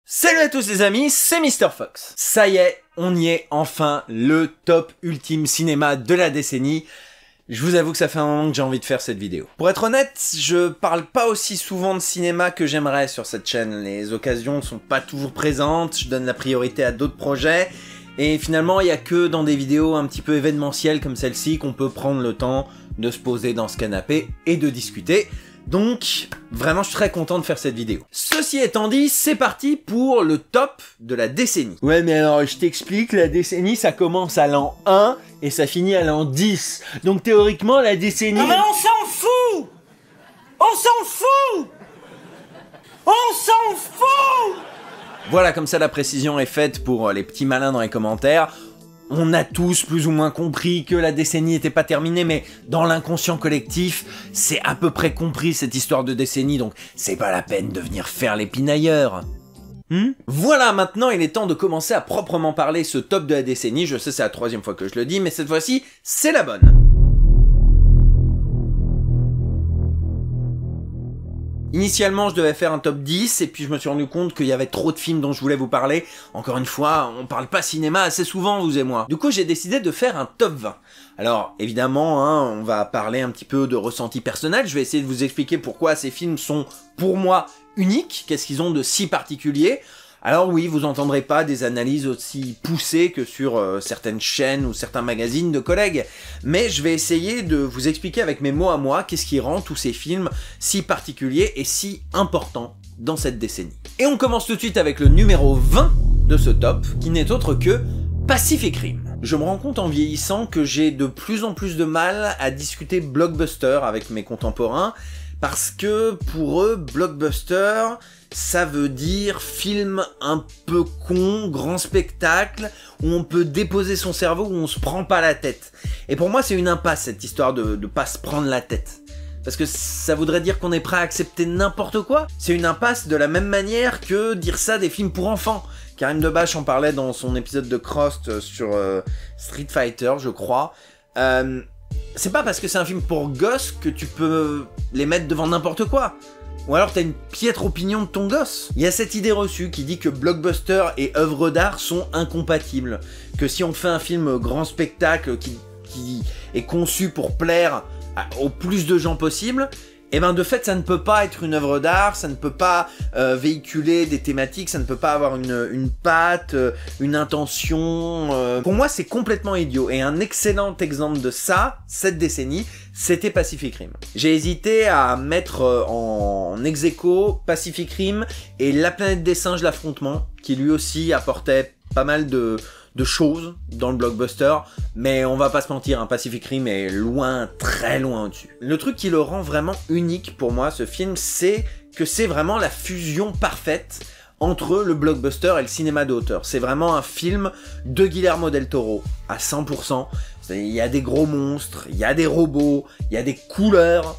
Salut à tous les amis, c'est Mr. Fox. Ça y est, on y est enfin, le top ultime cinéma de la décennie. Je vous avoue que ça fait un moment que j'ai envie de faire cette vidéo. Pour être honnête, je parle pas aussi souvent de cinéma que j'aimerais sur cette chaîne. Les occasions sont pas toujours présentes, je donne la priorité à d'autres projets. Et finalement, il y a que dans des vidéos un petit peu événementielles comme celle-ci qu'on peut prendre le temps de se poser dans ce canapé et de discuter. Donc, vraiment, je suis très content de faire cette vidéo. Ceci étant dit, c'est parti pour le top de la décennie. Ouais, mais alors, je t'explique, la décennie, ça commence à l'an 1 et ça finit à l'an 10. Donc, théoriquement, la décennie... Non mais on s'en fout! On s'en fout! On s'en fout! Voilà, comme ça, la précision est faite pour les petits malins dans les commentaires. On a tous plus ou moins compris que la décennie n'était pas terminée, mais dans l'inconscient collectif, c'est à peu près compris cette histoire de décennie, donc c'est pas la peine de venir faire les pinailleurs. Voilà, maintenant il est temps de commencer à proprement parler ce top de la décennie. Je sais, c'est la troisième fois que je le dis, mais cette fois-ci, c'est la bonne. Initialement, je devais faire un top 10, et puis je me suis rendu compte qu'il y avait trop de films dont je voulais vous parler. Encore une fois, on parle pas cinéma assez souvent, vous et moi. Du coup, j'ai décidé de faire un top 20. Alors, évidemment, on va parler un petit peu de ressenti personnel. Je vais essayer de vous expliquer pourquoi ces films sont, pour moi, uniques. Qu'est-ce qu'ils ont de si particulier. Alors oui, vous entendrez pas des analyses aussi poussées que sur certaines chaînes ou certains magazines de collègues, mais je vais essayer de vous expliquer avec mes mots à moi qu'est-ce qui rend tous ces films si particuliers et si importants dans cette décennie. Et on commence tout de suite avec le numéro 20 de ce top, qui n'est autre que Pacific Rim. Je me rends compte en vieillissant que j'ai de plus en plus de mal à discuter blockbuster avec mes contemporains, parce que pour eux, blockbuster, ça veut dire film un peu con, grand spectacle, où on peut déposer son cerveau, où on se prend pas la tête. Et pour moi, c'est une impasse, cette histoire de pas se prendre la tête. Parce que ça voudrait dire qu'on est prêt à accepter n'importe quoi. C'est une impasse de la même manière que dire ça des films pour enfants. Karim Debache en parlait dans son épisode de Crost sur Street Fighter, je crois. C'est pas parce que c'est un film pour gosses que tu peux les mettre devant n'importe quoi. Ou alors t'as une piètre opinion de ton gosse. Il y a cette idée reçue qui dit que blockbuster et œuvre d'art sont incompatibles. Que si on fait un film grand spectacle qui est conçu pour plaire au plus de gens possible, et ben de fait ça ne peut pas être une œuvre d'art, ça ne peut pas véhiculer des thématiques, ça ne peut pas avoir une patte, une intention. Pour moi c'est complètement idiot, et un excellent exemple de ça, cette décennie, c'était Pacific Rim. J'ai hésité à mettre en ex-aequo Pacific Rim et La Planète des Singes, l'affrontement, qui lui aussi apportait pas mal de choses dans le blockbuster, mais on va pas se mentir, Pacific Rim est loin, très loin au-dessus. Le truc qui le rend vraiment unique pour moi, ce film, c'est que c'est vraiment la fusion parfaite entre le blockbuster et le cinéma d'auteur. C'est vraiment un film de Guillermo del Toro, à 100%. Il y a des gros monstres, il y a des robots, il y a des couleurs.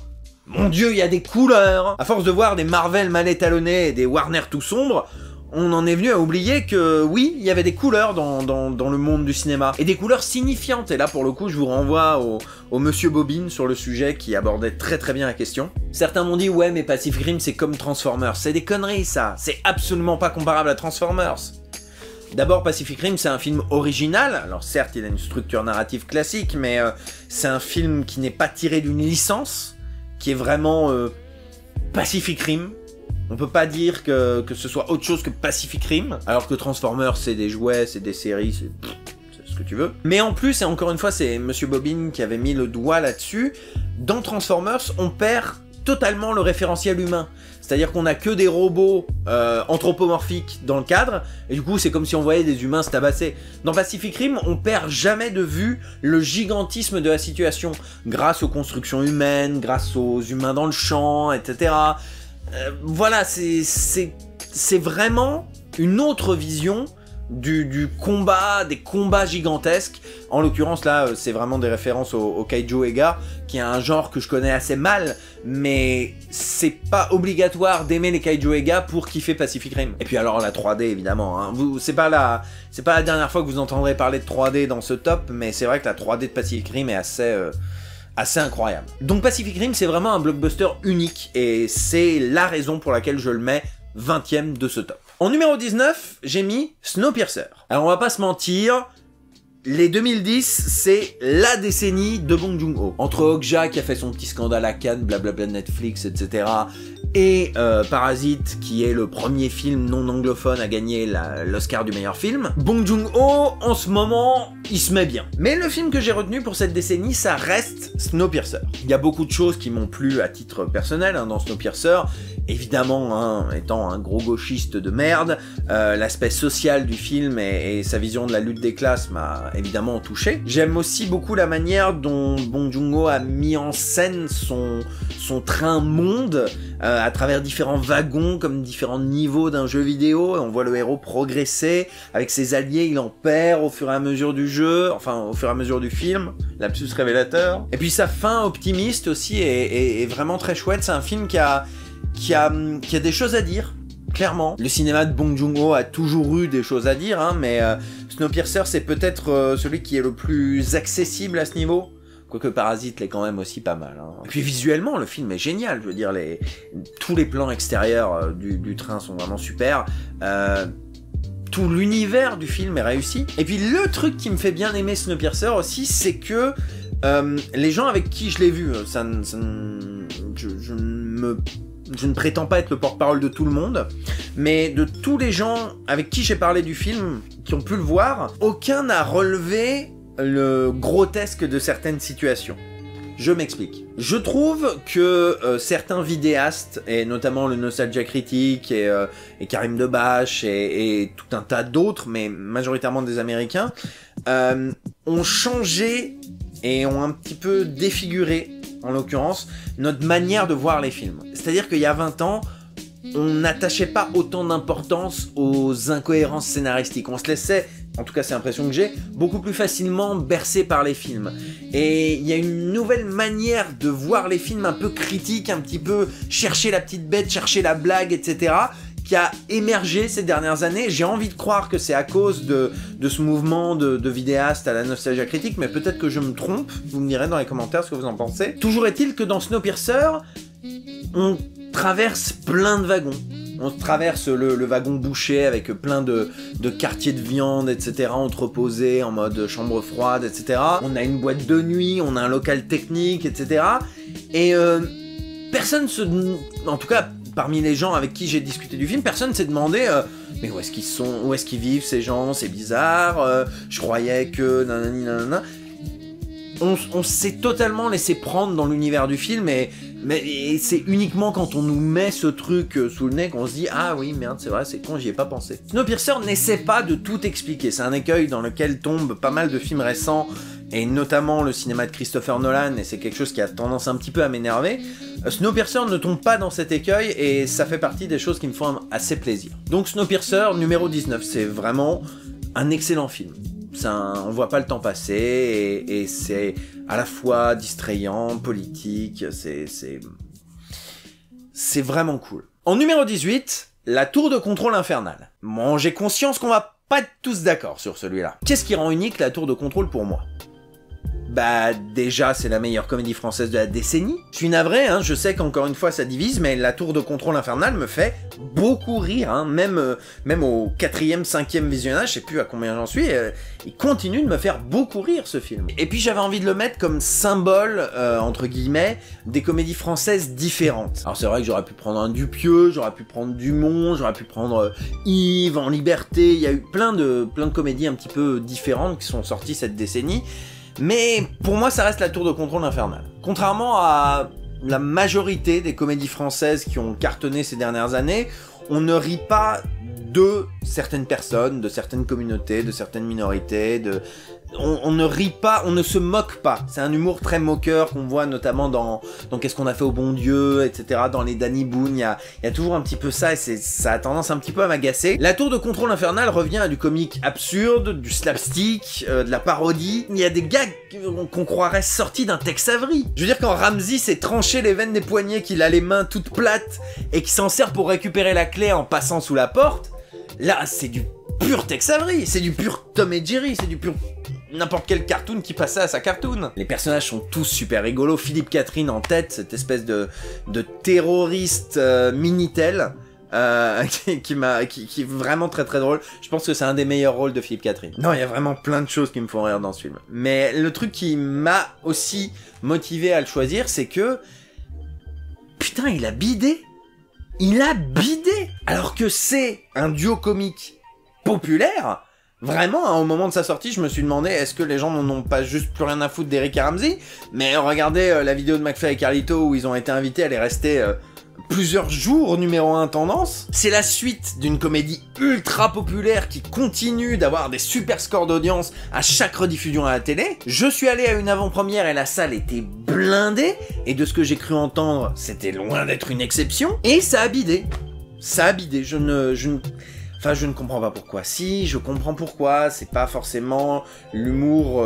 Mon Dieu, il y a des couleurs! À force de voir des Marvel mal étalonnés et des Warner tout sombres, on en est venu à oublier que, oui, il y avait des couleurs dans le monde du cinéma. Et des couleurs signifiantes. Et là, pour le coup, je vous renvoie au Monsieur Bobine sur le sujet qui abordait très très bien la question. Certains m'ont dit, ouais, mais Pacific Rim, c'est comme Transformers. C'est des conneries, ça. C'est absolument pas comparable à Transformers. D'abord, Pacific Rim, c'est un film original. Alors certes, il a une structure narrative classique, mais c'est un film qui n'est pas tiré d'une licence, qui est vraiment Pacific Rim. On peut pas dire que ce soit autre chose que Pacific Rim, alors que Transformers c'est des jouets, c'est des séries, c'est ce que tu veux. Mais en plus, et encore une fois, c'est Monsieur Bobine qui avait mis le doigt là-dessus, dans Transformers, on perd totalement le référentiel humain. C'est-à-dire qu'on a que des robots anthropomorphiques dans le cadre, et du coup c'est comme si on voyait des humains se tabasser. Dans Pacific Rim, on perd jamais de vue le gigantisme de la situation, grâce aux constructions humaines, grâce aux humains dans le champ, etc. Voilà, c'est vraiment une autre vision du combat, des combats gigantesques. En l'occurrence là, c'est vraiment des références au Kaiju Ega, qui est un genre que je connais assez mal, mais c'est pas obligatoire d'aimer les Kaiju Ega pour kiffer Pacific Rim. Et puis alors la 3D évidemment, hein. C'est pas la dernière fois que vous entendrez parler de 3D dans ce top, mais c'est vrai que la 3D de Pacific Rim est assez incroyable. Donc Pacific Rim, c'est vraiment un blockbuster unique, et c'est la raison pour laquelle je le mets 20e de ce top. En numéro 19, j'ai mis Snowpiercer. Alors on va pas se mentir, les 2010, c'est la décennie de Bong Joon-ho. Entre Okja qui a fait son petit scandale à Cannes, blablabla Netflix, etc. et Parasite qui est le premier film non anglophone à gagner l'Oscar du meilleur film, Bong Joon-ho, en ce moment, il se met bien. Mais le film que j'ai retenu pour cette décennie, ça reste Snowpiercer. Il y a beaucoup de choses qui m'ont plu à titre personnel dans Snowpiercer. Évidemment, étant un gros gauchiste de merde, l'aspect social du film et sa vision de la lutte des classes m'a évidemment touché. J'aime aussi beaucoup la manière dont Bong Joon-ho a mis en scène son train monde à travers différents wagons, comme différents niveaux d'un jeu vidéo. On voit le héros progresser, avec ses alliés, il en perd au fur et à mesure du jeu, enfin au fur et à mesure du film, lapsus révélateur. Et puis sa fin optimiste aussi est vraiment très chouette, c'est un film qui a des choses à dire, clairement. Le cinéma de Bong Joon-ho a toujours eu des choses à dire, mais Snowpiercer c'est peut-être celui qui est le plus accessible à ce niveau. Quoique Parasite l'est quand même aussi pas mal. Et puis visuellement, le film est génial, je veux dire, tous les plans extérieurs du train sont vraiment super. Tout l'univers du film est réussi. Et puis le truc qui me fait bien aimer Snowpiercer aussi, c'est que les gens avec qui je l'ai vu, je ne prétends pas être le porte-parole de tout le monde, mais de tous les gens avec qui j'ai parlé du film, qui ont pu le voir, aucun n'a relevé le grotesque de certaines situations. Je m'explique. Je trouve que certains vidéastes, et notamment le Nostalgia Critique et Karim Debache et tout un tas d'autres, mais majoritairement des Américains, ont changé et ont un petit peu défiguré, en l'occurrence, notre manière de voir les films. C'est-à-dire qu'il y a 20 ans, on n'attachait pas autant d'importance aux incohérences scénaristiques. On se laissait, en tout cas c'est l'impression que j'ai, beaucoup plus facilement bercé par les films. Et il y a une nouvelle manière de voir les films un peu critique, un petit peu chercher la petite bête, chercher la blague, etc., qui a émergé ces dernières années. J'ai envie de croire que c'est à cause de ce mouvement de vidéastes à la nostalgia critique, mais peut-être que je me trompe, vous me direz dans les commentaires ce que vous en pensez. Toujours est-il que dans Snowpiercer, on traverse plein de wagons. On traverse le wagon bouché avec plein de quartiers de viande, etc. entreposés en mode chambre froide, etc. On a une boîte de nuit, on a un local technique, etc. Et personne en tout cas, parmi les gens avec qui j'ai discuté du film, personne s'est demandé mais où est-ce qu'ils sont, où est-ce qu'ils vivent ces gens, c'est bizarre, je croyais que nanani nanana. On s'est totalement laissé prendre dans l'univers du film et c'est uniquement quand on nous met ce truc sous le nez qu'on se dit ah oui merde c'est vrai, c'est con, j'y ai pas pensé. Snowpiercer n'essaie pas de tout expliquer, c'est un écueil dans lequel tombent pas mal de films récents et notamment le cinéma de Christopher Nolan, et c'est quelque chose qui a tendance un petit peu à m'énerver. Snowpiercer ne tombe pas dans cet écueil et ça fait partie des choses qui me font assez plaisir. Donc Snowpiercer numéro 19, c'est vraiment un excellent film. On voit pas le temps passer et c'est à la fois distrayant, politique, c'est vraiment cool. En numéro 18, la tour de contrôle infernale. Bon, j'ai conscience qu'on va pas être tous d'accord sur celui-là. Qu'est-ce qui rend unique la tour de contrôle pour moi ? Bah déjà c'est la meilleure comédie française de la décennie. Je suis navré, je sais qu'encore une fois ça divise, mais la tour de contrôle infernale me fait beaucoup rire, même au 4e, 5e visionnage, je sais plus à combien j'en suis, il continue de me faire beaucoup rire ce film. Et puis j'avais envie de le mettre comme symbole, entre guillemets, des comédies françaises différentes. Alors c'est vrai que j'aurais pu prendre un Dupieux, j'aurais pu prendre Dumont, j'aurais pu prendre Yves, En Liberté, il y a eu plein de comédies un petit peu différentes qui sont sorties cette décennie. Mais pour moi, ça reste la tour de contrôle infernale. Contrairement à la majorité des comédies françaises qui ont cartonné ces dernières années, on ne rit pas de certaines personnes, de certaines communautés, de certaines minorités, on ne rit pas, on ne se moque pas. C'est un humour très moqueur qu'on voit notamment dans Qu'est-ce qu'on a fait au bon Dieu, etc. Dans les Danny Boone, il y a toujours un petit peu ça et ça a tendance un petit peu à m'agacer. La tour de contrôle infernale revient à du comique absurde, du slapstick, de la parodie. Il y a des gags qu'on croirait sortis d'un Tex Avery. Je veux dire, quand Ramsey s'est tranché les veines des poignets, qu'il a les mains toutes plates et qu'il s'en sert pour récupérer la clé en passant sous la porte, là c'est du pur Tex Avery, c'est du pur Tom et Jerry, c'est du pur n'importe quel cartoon qui passait à sa cartoon. Les personnages sont tous super rigolos. Philippe Catherine en tête, cette espèce de terroriste Minitel. qui est vraiment très très drôle. Je pense que c'est un des meilleurs rôles de Philippe Catherine. Non, il y a vraiment plein de choses qui me font rire dans ce film. Mais le truc qui m'a aussi motivé à le choisir, c'est que... Putain, il a bidé. Il a bidé. Alors que c'est un duo comique populaire. Vraiment, hein, au moment de sa sortie, je me suis demandé, est-ce que les gens n'en ont pas juste plus rien à foutre d'Eric et Ramsey? Mais regardez la vidéo de McFly et Carlito où ils ont été invités, elle est restée plusieurs jours numéro 1 tendance. C'est la suite d'une comédie ultra populaire qui continue d'avoir des super scores d'audience à chaque rediffusion à la télé. Je suis allé à une avant-première et la salle était blindée, et de ce que j'ai cru entendre, c'était loin d'être une exception, et ça a bidé. Ça a bidé, Enfin, je ne comprends pas pourquoi. Si, je comprends pourquoi. C'est pas forcément l'humour...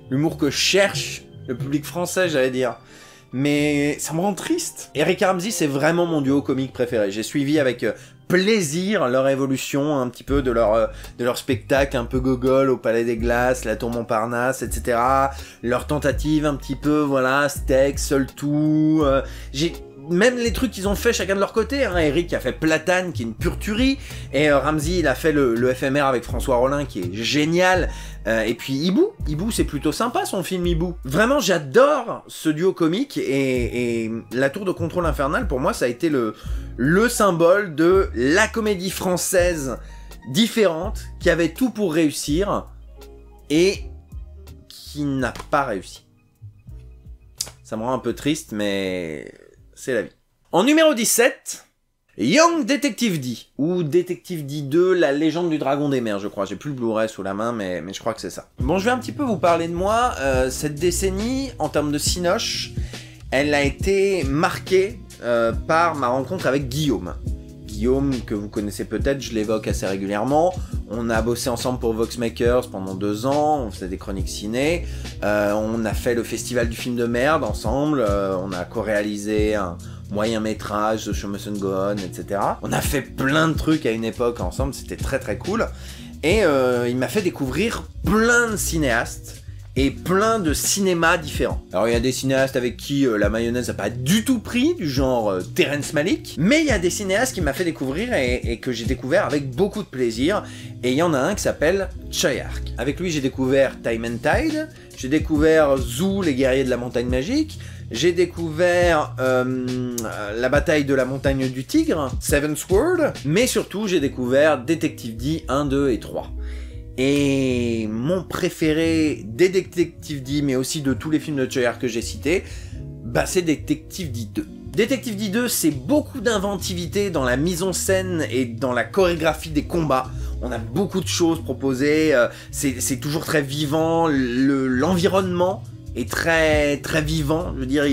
L'humour que cherche le public français, j'allais dire. Mais ça me rend triste. Eric et Ramsey, c'est vraiment mon duo comique préféré. J'ai suivi avec plaisir leur évolution, un petit peu de leur spectacle un peu gogol au Palais des Glaces, la Tour Montparnasse, etc. Leur tentative un petit peu, voilà, steak, seul tout. Même les trucs qu'ils ont fait chacun de leur côté, hein. Eric a fait Platane, qui est une pure tuerie, et Ramsey, il a fait le FMR avec François Rollin, qui est génial, et puis Hibou, c'est plutôt sympa son film Hibou. Vraiment, j'adore ce duo comique, et La Tour de Contrôle Infernal, pour moi, ça a été le symbole de la comédie française différente, qui avait tout pour réussir, et qui n'a pas réussi. Ça me rend un peu triste, mais... c'est la vie. En numéro 17, Young Detective D, ou Detective D 2, la légende du dragon des mers, je crois. J'ai plus le Blu-ray sous la main, mais je crois que c'est ça. Bon, je vais un petit peu vous parler de moi. Cette décennie, en termes de cinoche, elle a été marquée par ma rencontre avec Guillaume. Guillaume, que vous connaissez peut-être, je l'évoque assez régulièrement. On a bossé ensemble pour Voxmakers pendant 2 ans, on faisait des chroniques ciné, on a fait le festival du film de merde ensemble, on a co-réalisé un moyen métrage, The Show Must Go On, etc. On a fait plein de trucs à une époque ensemble, c'était très très cool. Et il m'a fait découvrir plein de cinéastes, et plein de cinémas différents. Alors il y a des cinéastes avec qui la mayonnaise n'a pas du tout pris, du genre Terrence Malick, mais il y a des cinéastes qui m'a fait découvrir et que j'ai découvert avec beaucoup de plaisir, et il y en a un qui s'appelle Tsui Hark. Avec lui j'ai découvert Time and Tide, j'ai découvert Zoo, les guerriers de la montagne magique, j'ai découvert la bataille de la montagne du tigre, Seven Sword, mais surtout j'ai découvert Detective D 1, 2 et 3. Et mon préféré des Detective D, mais aussi de tous les films de Tsui Hark que j'ai cités, bah c'est Detective D 2. Detective D 2, c'est beaucoup d'inventivité dans la mise en scène et dans la chorégraphie des combats. On a beaucoup de choses proposées, c'est toujours très vivant, l'environnement est très très vivant, je veux dire,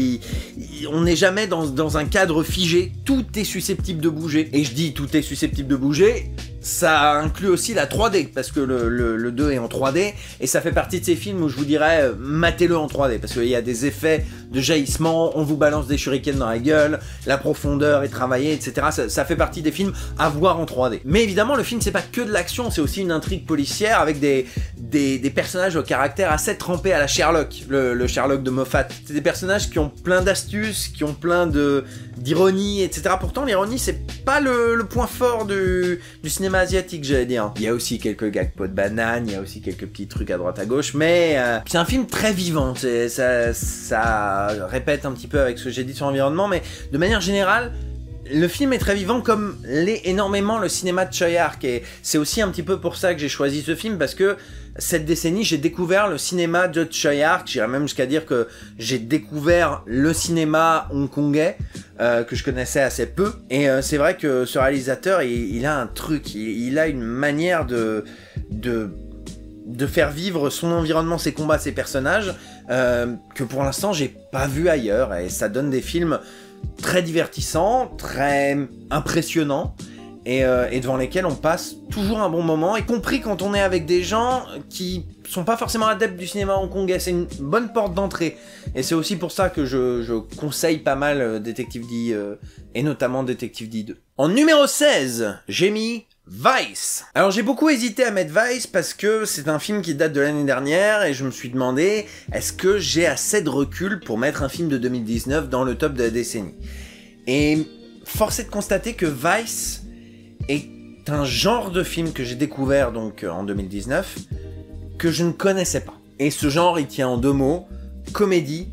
on n'est jamais dans un cadre figé, tout est susceptible de bouger. Et je dis tout est susceptible de bouger, ça inclut aussi la 3D, parce que le 2 est en 3D, et ça fait partie de ces films où je vous dirais, matez-le en 3D, parce qu'il y a des effets de jaillissement, on vous balance des shurikens dans la gueule, la profondeur est travaillée, etc. Ça fait partie des films à voir en 3D. Mais évidemment, le film, c'est pas que de l'action, c'est aussi une intrigue policière avec des personnages au caractère assez trempé à la Sherlock, le Sherlock de Moffat. C'est des personnages qui ont plein d'astuces, qui ont plein d'ironie, etc. Pourtant, l'ironie, c'est pas le point fort du cinéma asiatique, j'allais dire. Il y a aussi quelques gags pot de banane, il y a aussi quelques petits trucs à droite à gauche, mais c'est un film très vivant. Ça répète un petit peu avec ce que j'ai dit sur l'environnement, mais de manière générale, le film est très vivant, comme l'est énormément le cinéma de Tsui Hark, et c'est aussi un petit peu pour ça que j'ai choisi ce film, parce que cette décennie, j'ai découvert le cinéma de Tsui Hark, j'irais même jusqu'à dire que j'ai découvert le cinéma hongkongais, que je connaissais assez peu, et c'est vrai que ce réalisateur, il a un truc, il a une manière de faire vivre son environnement, ses combats, ses personnages, que pour l'instant j'ai pas vu ailleurs, et ça donne des films très divertissants, très impressionnants, et devant lesquels on passe toujours un bon moment, y compris quand on est avec des gens qui sont pas forcément adeptes du cinéma hongkongais. C'est une bonne porte d'entrée, et c'est aussi pour ça que je conseille pas mal Detective D, et notamment Detective D 2. En numéro 16, j'ai mis Vice. Alors j'ai beaucoup hésité à mettre Vice parce que c'est un film qui date de l'année dernière et je me suis demandé est-ce que j'ai assez de recul pour mettre un film de 2019 dans le top de la décennie. Et force est de constater que Vice est un genre de film que j'ai découvert donc en 2019 que je ne connaissais pas. Et ce genre il tient en 2 mots, comédie,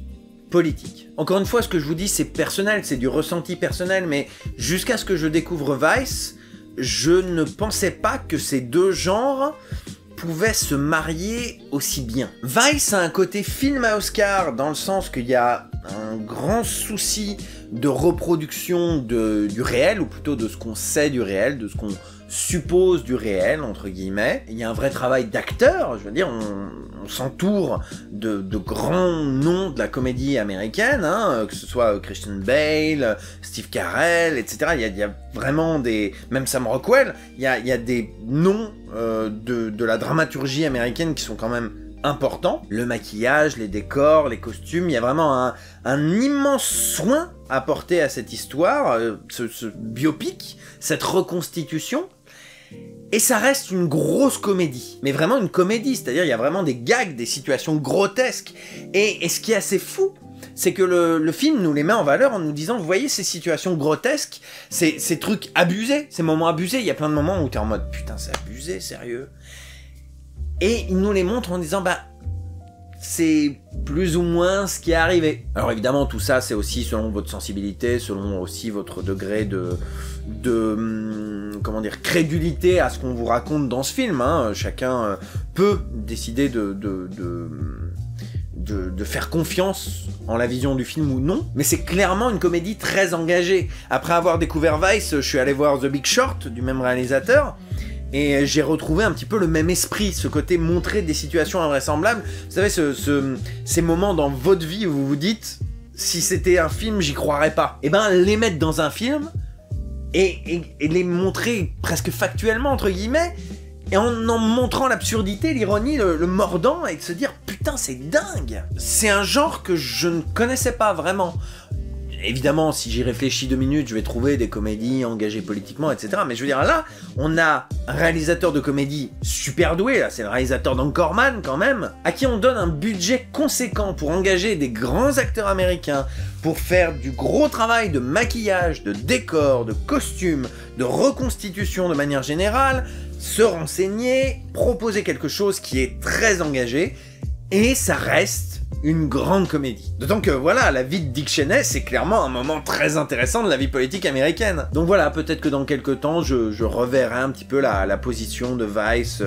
politique. Encore une fois ce que je vous dis c'est personnel, c'est du ressenti personnel, mais jusqu'à ce que je découvre Vice, je ne pensais pas que ces 2 genres pouvaient se marier aussi bien. Vice a un côté film à Oscar dans le sens qu'il y a un grand souci de reproduction du réel, ou plutôt de ce qu'on sait du réel, de ce qu'on suppose du réel, entre guillemets. Il y a un vrai travail d'acteur, je veux dire, on s'entoure de grands noms de la comédie américaine, hein, que ce soit Christian Bale, Steve Carell, etc. Il y a vraiment des... Même Sam Rockwell, il y a des noms de la dramaturgie américaine qui sont quand même importants. Le maquillage, les décors, les costumes, il y a vraiment un immense soin apporté à cette histoire, ce biopic, cette reconstitution. Et ça reste une grosse comédie, mais vraiment une comédie, c'est-à-dire il y a vraiment des gags, des situations grotesques. Et ce qui est assez fou, c'est que le film nous les met en valeur en nous disant, vous voyez ces situations grotesques, ces trucs abusés, ces moments abusés, il y a plein de moments où t'es en mode, putain c'est abusé, sérieux. Et il nous les montre en disant, bah, c'est plus ou moins ce qui est arrivé. Alors évidemment tout ça c'est aussi selon votre sensibilité, selon aussi votre degré de comment dire, crédulité à ce qu'on vous raconte dans ce film, hein. Chacun peut décider de faire confiance en la vision du film ou non, mais c'est clairement une comédie très engagée. Après avoir découvert Vice, je suis allé voir The Big Short du même réalisateur, et j'ai retrouvé un petit peu le même esprit, ce côté montrer des situations invraisemblables. Vous savez, ces moments dans votre vie où vous vous dites, si c'était un film, j'y croirais pas. Et ben, les mettre dans un film, et les montrer presque factuellement, entre guillemets, et en montrant l'absurdité, l'ironie, le mordant, et de se dire, putain, c'est dingue. C'est un genre que je ne connaissais pas vraiment. Évidemment, si j'y réfléchis 2 minutes, je vais trouver des comédies engagées politiquement, etc. Mais je veux dire, là, on a un réalisateur de comédie super doué, là, c'est le réalisateur d'Anchorman, quand même, à qui on donne un budget conséquent pour engager des grands acteurs américains, pour faire du gros travail de maquillage, de décor, de costumes, de reconstitution de manière générale, se renseigner, proposer quelque chose qui est très engagé, et ça reste une grande comédie. D'autant que voilà, la vie de Dick Cheney, c'est clairement un moment très intéressant de la vie politique américaine. Donc voilà, peut-être que dans quelques temps, je reverrai un petit peu la position de Vice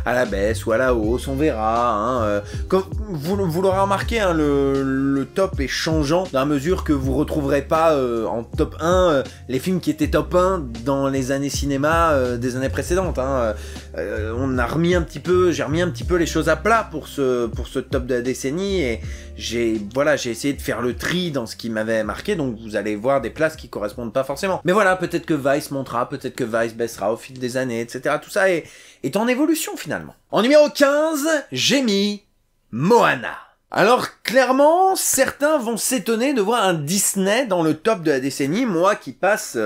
à la baisse ou à la hausse, on verra. Hein, comme vous l'aurez remarqué, hein, le top est changeant dans la mesure que vous retrouverez pas en top 1 les films qui étaient top 1 dans les années cinéma des années précédentes. Hein. On a remis un petit peu, j'ai remis un petit peu les choses à plat pour ce top de la décennie, et j'ai essayé de faire le tri dans ce qui m'avait marqué, donc vous allez voir des places qui correspondent pas forcément. Mais voilà, peut-être que Vice montera, peut-être que Vice baissera au fil des années, etc. Tout ça est en évolution finalement. En numéro 15, j'ai mis Moana. Alors clairement, certains vont s'étonner de voir un Disney dans le top de la décennie, moi qui passe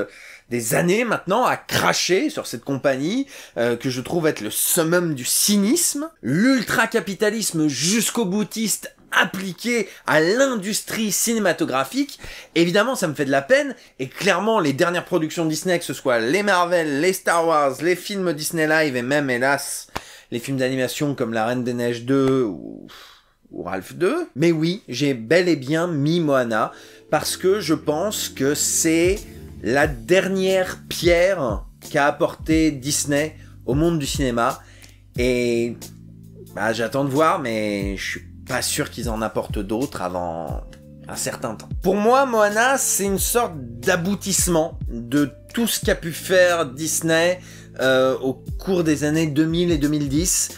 des années maintenant à cracher sur cette compagnie que je trouve être le summum du cynisme, l'ultra-capitalisme jusqu'au boutiste appliqué à l'industrie cinématographique. Évidemment, ça me fait de la peine, et clairement, les dernières productions Disney, que ce soit les Marvel, les Star Wars, les films Disney Live, et même, hélas, les films d'animation comme La Reine des Neiges 2 ou Ralph 2. Mais oui, j'ai bel et bien mis Moana, parce que je pense que c'est la dernière pierre qu'a apporté Disney au monde du cinéma, et bah, j'attends de voir, mais je suis pas sûr qu'ils en apportent d'autres avant un certain temps. Pour moi, Moana, c'est une sorte d'aboutissement de tout ce qu'a pu faire Disney au cours des années 2000 et 2010,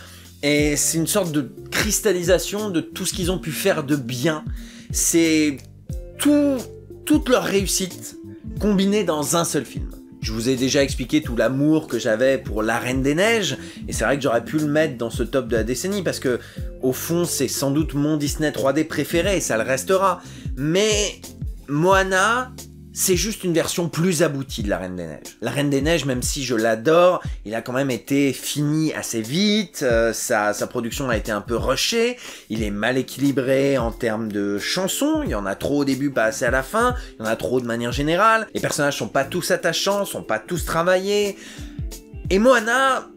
et c'est une sorte de cristallisation de tout ce qu'ils ont pu faire de bien. C'est toute leur réussite combinée dans un seul film. Je vous ai déjà expliqué tout l'amour que j'avais pour La Reine des Neiges, et c'est vrai que j'aurais pu le mettre dans ce top de la décennie, parce que, au fond, c'est sans doute mon Disney 3D préféré, et ça le restera. Mais Moana c'est juste une version plus aboutie de La Reine des Neiges. La Reine des Neiges, même si je l'adore, il a quand même été fini assez vite, sa production a été un peu rushée, il est mal équilibré en termes de chansons, il y en a trop au début, pas assez à la fin, il y en a trop de manière générale, les personnages sont pas tous attachants, sont pas tous travaillés, et Moana,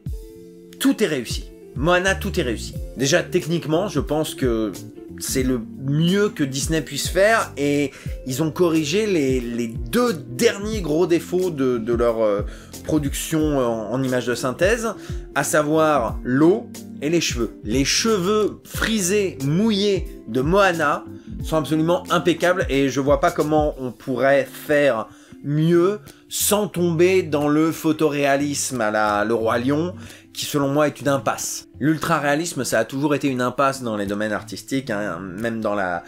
tout est réussi. Moana, tout est réussi. Déjà, techniquement, je pense que c'est le mieux que Disney puisse faire et ils ont corrigé les deux derniers gros défauts de leur production en images de synthèse, à savoir l'eau et les cheveux. Les cheveux frisés, mouillés de Moana sont absolument impeccables et je vois pas comment on pourrait faire mieux sans tomber dans le photoréalisme à la Le Roi Lion, qui selon moi est une impasse. L'ultra-réalisme, ça a toujours été une impasse dans les domaines artistiques, hein, même dans la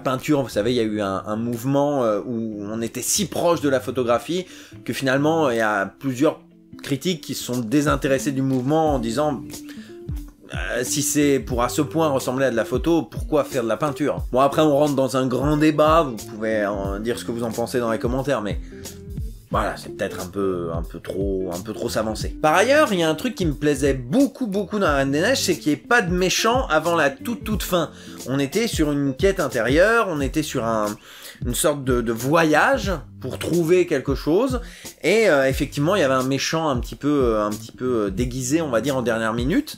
peinture, vous savez, il y a eu un mouvement où on était si proche de la photographie que finalement, il y a plusieurs critiques qui se sont désintéressés du mouvement en disant si c'est pour à ce point ressembler à de la photo, pourquoi faire de la peinture? Bon, après on rentre dans un grand débat, vous pouvez dire ce que vous en pensez dans les commentaires, mais voilà, c'est peut-être un peu trop s'avancer. Par ailleurs, il y a un truc qui me plaisait beaucoup dans La Reine des Neiges, c'est qu'il n'y ait pas de méchant avant la toute fin. On était sur une quête intérieure, on était sur une sorte de voyage pour trouver quelque chose, et effectivement, il y avait un méchant un petit peu déguisé, on va dire, en dernière minute.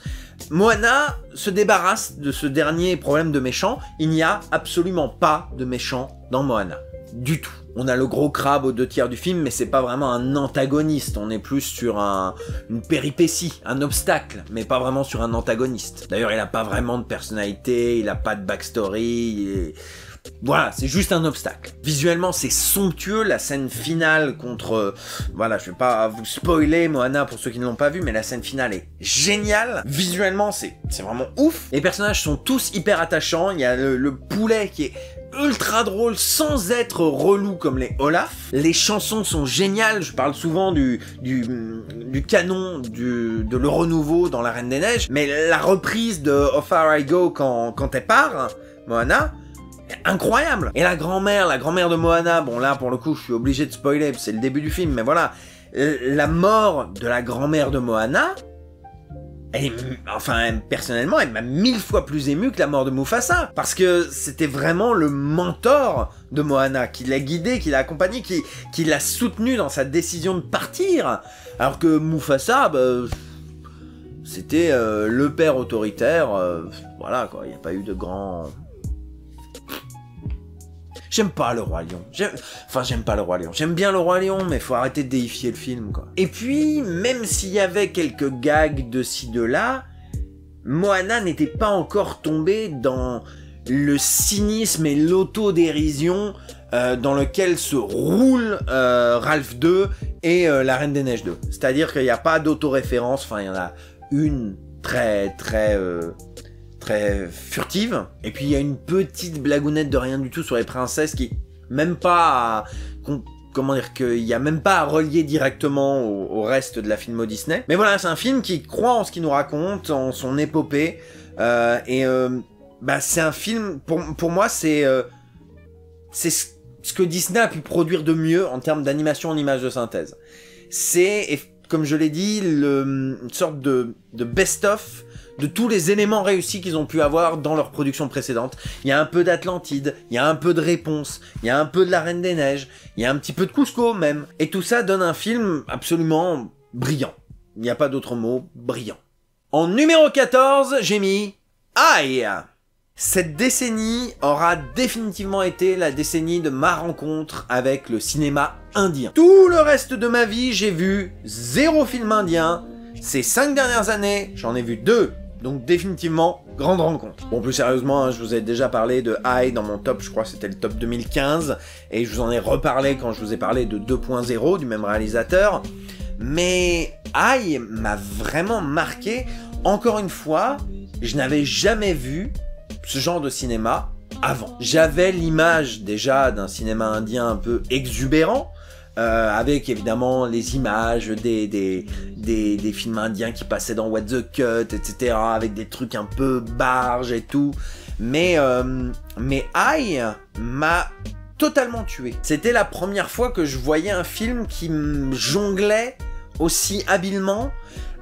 Moana se débarrasse de ce dernier problème de méchant. Il n'y a absolument pas de méchant dans Moana. Du tout. On a le gros crabe aux 2/3 du film, mais c'est pas vraiment un antagoniste, on est plus sur une péripétie, un obstacle, mais pas vraiment sur un antagoniste. D'ailleurs, il a pas vraiment de personnalité, il a pas de backstory, voilà, c'est juste un obstacle. Visuellement, c'est somptueux, la scène finale contre... voilà, je vais pas vous spoiler Moana pour ceux qui ne l'ont pas vu, mais la scène finale est géniale. Visuellement, c'est vraiment ouf. Les personnages sont tous hyper attachants, il y a le poulet qui est ultra drôle sans être relou comme les Olaf. Les chansons sont géniales, je parle souvent du canon de Le Renouveau dans La Reine des Neiges, mais la reprise de How Far I Go quand elle part, Moana, incroyable. Et la grand-mère de Moana, bon là pour le coup je suis obligé de spoiler, c'est le début du film, mais voilà, la mort de la grand-mère de Moana, personnellement, elle m'a 1000 fois plus ému que la mort de Mufasa, parce que c'était vraiment le mentor de Moana, qui l'a guidé, qui l'a accompagné, qui l'a soutenu dans sa décision de partir, alors que Mufasa, c'était le père autoritaire, voilà quoi, il n'y a pas eu de grand... J'aime pas Le Roi Lion. J'aime pas Le Roi Lion. J'aime bien Le Roi Lion, mais faut arrêter de déifier le film, quoi. Et puis, même s'il y avait quelques gags de ci, de là, Moana n'était pas encore tombé dans le cynisme et l'autodérision dans lequel se roule Ralph 2 et La Reine des Neiges 2. C'est-à-dire qu'il n'y a pas d'autoréférence, enfin, il y en a une très furtive, et puis il y a une petite blagounette de rien du tout sur les princesses qui, même pas comment dire, qu'il y a même pas à relier directement au reste de la filmo Disney. Mais voilà, c'est un film qui croit en ce qu'il nous raconte, en son épopée, c'est un film, pour moi, c'est ce que Disney a pu produire de mieux en termes d'animation en images de synthèse. C'est, comme je l'ai dit, une sorte de best-of de tous les éléments réussis qu'ils ont pu avoir dans leur production précédente. Il y a un peu d'Atlantide, il y a un peu de Réponse, il y a un peu de La Reine des Neiges, il y a un petit peu de Cusco même. Et tout ça donne un film absolument brillant. Il n'y a pas d'autre mot, brillant. En numéro 14, j'ai mis Aïe. Cette décennie aura définitivement été la décennie de ma rencontre avec le cinéma indien. Tout le reste de ma vie, j'ai vu 0 film indien. Ces 5 dernières années, j'en ai vu 2. Donc définitivement, grande rencontre. Bon, plus sérieusement, hein, je vous ai déjà parlé de Aïe dans mon top, je crois que c'était le top 2015, et je vous en ai reparlé quand je vous ai parlé de 2.0 du même réalisateur. Mais Aïe m'a vraiment marqué. Encore une fois, je n'avais jamais vu ce genre de cinéma avant. J'avais l'image déjà d'un cinéma indien un peu exubérant, avec évidemment les images des films indiens qui passaient dans What the Cut, etc., avec des trucs un peu barges et tout. Mais Aïe m'a totalement tué. C'était la première fois que je voyais un film qui jonglait aussi habilement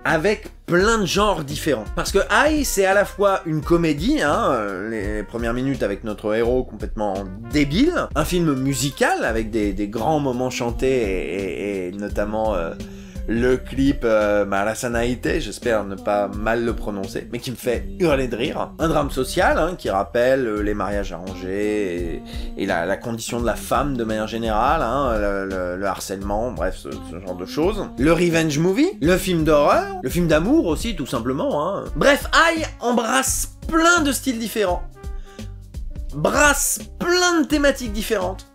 avec plein de genres différents. Parce que Aïe, c'est à la fois une comédie, hein, les premières minutes avec notre héros complètement débile, un film musical avec des grands moments chantés et notamment le clip Malasanaïté, j'espère ne pas mal le prononcer, mais qui me fait hurler de rire. Un drame social hein, qui rappelle les mariages arrangés et la condition de la femme de manière générale, hein, le harcèlement, bref, ce genre de choses. Le revenge movie, le film d'horreur, le film d'amour aussi, tout simplement. Hein. Bref, Aïe embrasse plein de styles différents, brasse plein de thématiques différentes,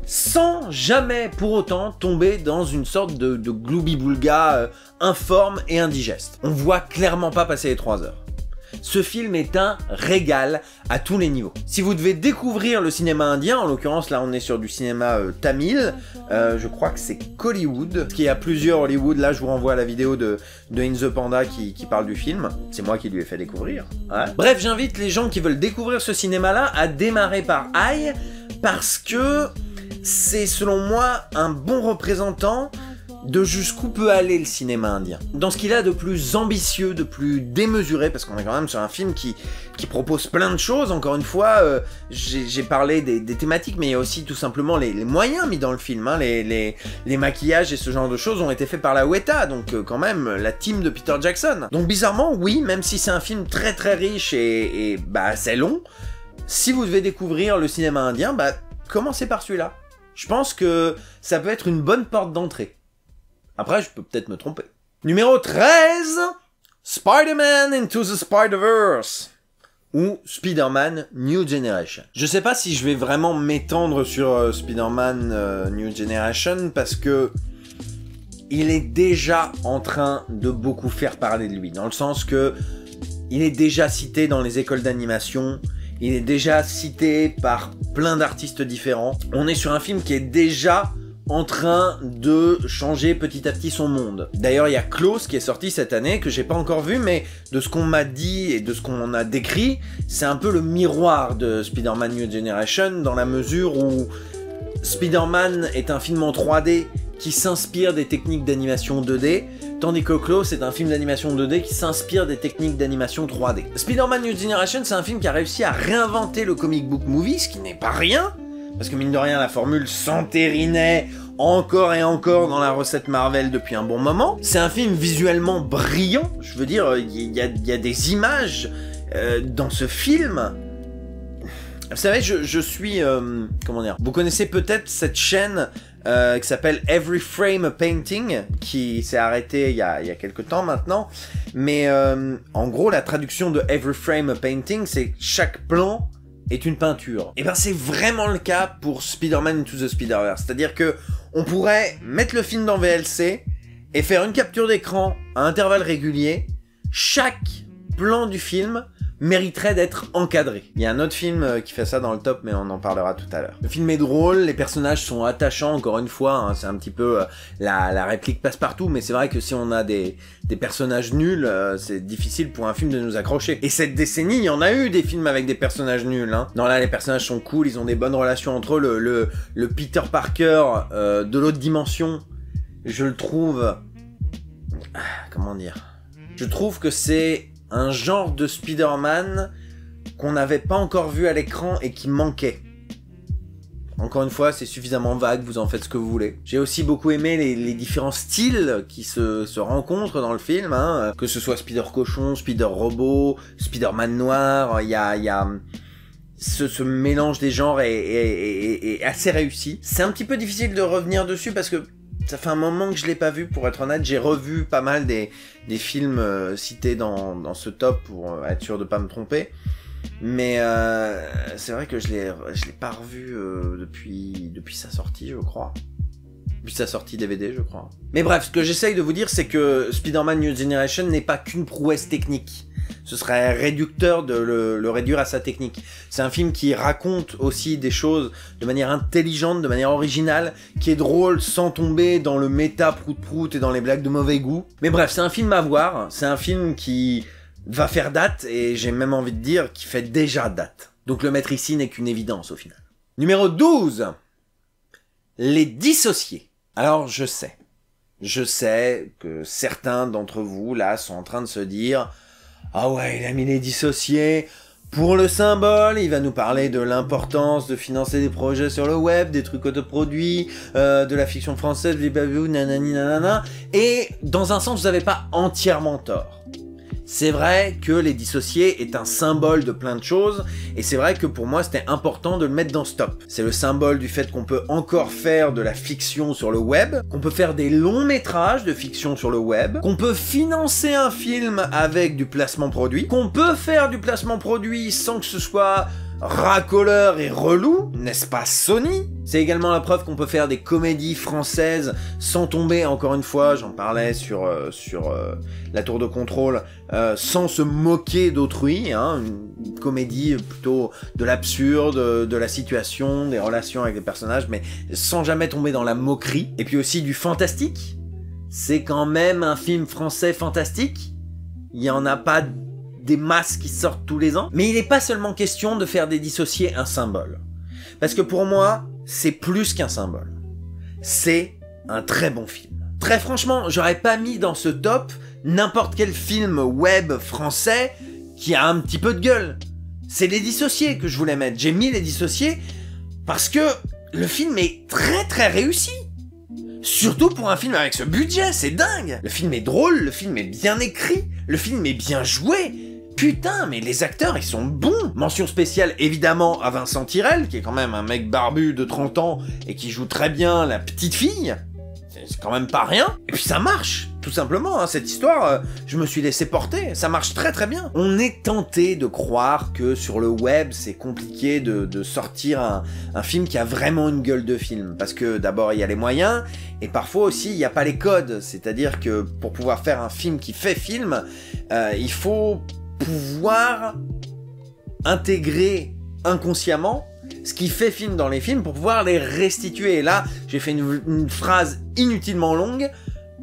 sans jamais pour autant tomber dans une sorte de gloubi-boulga informe et indigeste. On voit clairement pas passer les 3 heures. Ce film est un régal à tous les niveaux. Si vous devez découvrir le cinéma indien, en l'occurrence là on est sur du cinéma tamil, je crois que c'est Kollywood, parce qu'il y a plusieurs Hollywood, là je vous renvoie à la vidéo de In the Panda qui parle du film, c'est moi qui lui ai fait découvrir. Ouais. Bref, j'invite les gens qui veulent découvrir ce cinéma-là à démarrer par Aïe, parce que c'est selon moi un bon représentant de jusqu'où peut aller le cinéma indien. Dans ce qu'il a de plus ambitieux, de plus démesuré, parce qu'on est quand même sur un film qui propose plein de choses, encore une fois, j'ai parlé des thématiques, mais il y a aussi tout simplement les moyens mis dans le film, hein, les maquillages et ce genre de choses ont été faits par la Weta, donc quand même la team de Peter Jackson. Donc bizarrement, oui, même si c'est un film très très riche et bah assez long, si vous devez découvrir le cinéma indien, bah commencez par celui-là. Je pense que ça peut être une bonne porte d'entrée. Après, je peux peut-être me tromper. Numéro 13, Spider-Man Into the Spider-Verse, ou Spider-Man New Generation. Je sais pas si je vais vraiment m'étendre sur Spider-Man New Generation, parce que il est déjà en train de beaucoup faire parler de lui, dans le sens que il est déjà cité dans les écoles d'animation, il est déjà cité par plein d'artistes différents. On est sur un film qui est déjà en train de changer petit à petit son monde. D'ailleurs, il y a Klaus qui est sorti cette année, que j'ai pas encore vu, mais de ce qu'on m'a dit et de ce qu'on a décrit, c'est un peu le miroir de Spider-Man New Generation, dans la mesure où Spider-Man est un film en 3D qui s'inspire des techniques d'animation 2D, tandis que Klaus est un film d'animation 2D qui s'inspire des techniques d'animation 3D. Spider-Man New Generation, c'est un film qui a réussi à réinventer le comic book movie, ce qui n'est pas rien, parce que mine de rien, la formule s'entérinait encore et encore dans la recette Marvel depuis un bon moment. C'est un film visuellement brillant, je veux dire, il y a des images dans ce film. Vous savez, je suis... comment dire? Vous connaissez peut-être cette chaîne qui s'appelle Every Frame a Painting, qui s'est arrêtée il y a quelques temps maintenant. Mais en gros, la traduction de Every Frame a Painting, c'est chaque plan est une peinture. Et ben c'est vraiment le cas pour Spider-Man Into the Spider-Verse. C'est-à-dire que on pourrait mettre le film dans VLC et faire une capture d'écran à intervalles réguliers. Chaque plan du film mériterait d'être encadré. Il y a un autre film qui fait ça dans le top, mais on en parlera tout à l'heure. Le film est drôle, les personnages sont attachants, encore une fois, hein, c'est un petit peu la réplique passe-partout, mais c'est vrai que si on a des personnages nuls, c'est difficile pour un film de nous accrocher. Et cette décennie, il y en a eu des films avec des personnages nuls. Hein. Non, là, les personnages sont cool, ils ont des bonnes relations entre eux. Le Peter Parker de l'autre dimension, je le trouve... comment dire? Je trouve que c'est un genre de Spider-Man qu'on n'avait pas encore vu à l'écran et qui manquait. Encore une fois, c'est suffisamment vague, vous en faites ce que vous voulez. J'ai aussi beaucoup aimé les différents styles qui se rencontrent dans le film, hein, que ce soit Spider-Cochon, Spider-Robot, Spider-Man Noir, il y a ce mélange des genres est assez réussi. C'est un petit peu difficile de revenir dessus parce que ça fait un moment que je l'ai pas vu, pour être honnête. J'ai revu pas mal des films cités dans ce top pour être sûr de pas me tromper. Mais c'est vrai que je l'ai pas revu depuis sa sortie, je crois. Depuis sa sortie DVD, je crois. Mais bref, ce que j'essaye de vous dire, c'est que Spider-Man New Generation n'est pas qu'une prouesse technique. Ce serait réducteur de le réduire à sa technique. C'est un film qui raconte aussi des choses de manière intelligente, de manière originale, qui est drôle sans tomber dans le méta prout-prout et dans les blagues de mauvais goût. Mais bref, c'est un film à voir, c'est un film qui va faire date, et j'ai même envie de dire qu'il fait déjà date. Donc le mettre ici n'est qu'une évidence au final. Numéro 12. Les dissociés. Alors je sais que certains d'entre vous là sont en train de se dire « Ah ouais, il a mis les dissociés pour le symbole, il va nous parler de l'importance de financer des projets sur le web, des trucs autoproduits, de la fiction française, blablabla, nanani nanana. » Et dans un sens, vous n'avez pas entièrement tort. C'est vrai que les dissociés est un symbole de plein de choses, et c'est vrai que pour moi c'était important de le mettre dans ce top. C'est le symbole du fait qu'on peut encore faire de la fiction sur le web, qu'on peut faire des longs métrages de fiction sur le web, qu'on peut financer un film avec du placement produit, qu'on peut faire du placement produit sans que ce soit racoleur et relou, n'est-ce pas Sony? C'est également la preuve qu'on peut faire des comédies françaises sans tomber, encore une fois, j'en parlais sur la tour de contrôle, sans se moquer d'autrui, hein, une comédie plutôt de l'absurde, de la situation, des relations avec les personnages, mais sans jamais tomber dans la moquerie. Et puis aussi du fantastique. C'est quand même un film français fantastique. Il y en a pas des masses qui sortent tous les ans. Mais il n'est pas seulement question de faire des dissociés un symbole. Parce que pour moi, c'est plus qu'un symbole. C'est un très bon film. Très franchement, j'aurais pas mis dans ce top n'importe quel film web français qui a un petit peu de gueule. C'est les dissociés que je voulais mettre. J'ai mis les dissociés parce que le film est très très réussi. Surtout pour un film avec ce budget, c'est dingue. Le film est drôle, le film est bien écrit, le film est bien joué. Putain, mais les acteurs, ils sont bons. Mention spéciale, évidemment, à Vincent Tirel, qui est quand même un mec barbu de 30 ans et qui joue très bien la petite fille. C'est quand même pas rien. Et puis ça marche, tout simplement, hein, cette histoire, je me suis laissé porter, ça marche très très bien. On est tenté de croire que sur le web, c'est compliqué de sortir un film qui a vraiment une gueule de film. Parce que d'abord, il y a les moyens, et parfois aussi, il n'y a pas les codes. C'est-à-dire que pour pouvoir faire un film qui fait film, il faut pouvoir intégrer inconsciemment ce qui fait film dans les films pour pouvoir les restituer. Et là, j'ai fait une phrase inutilement longue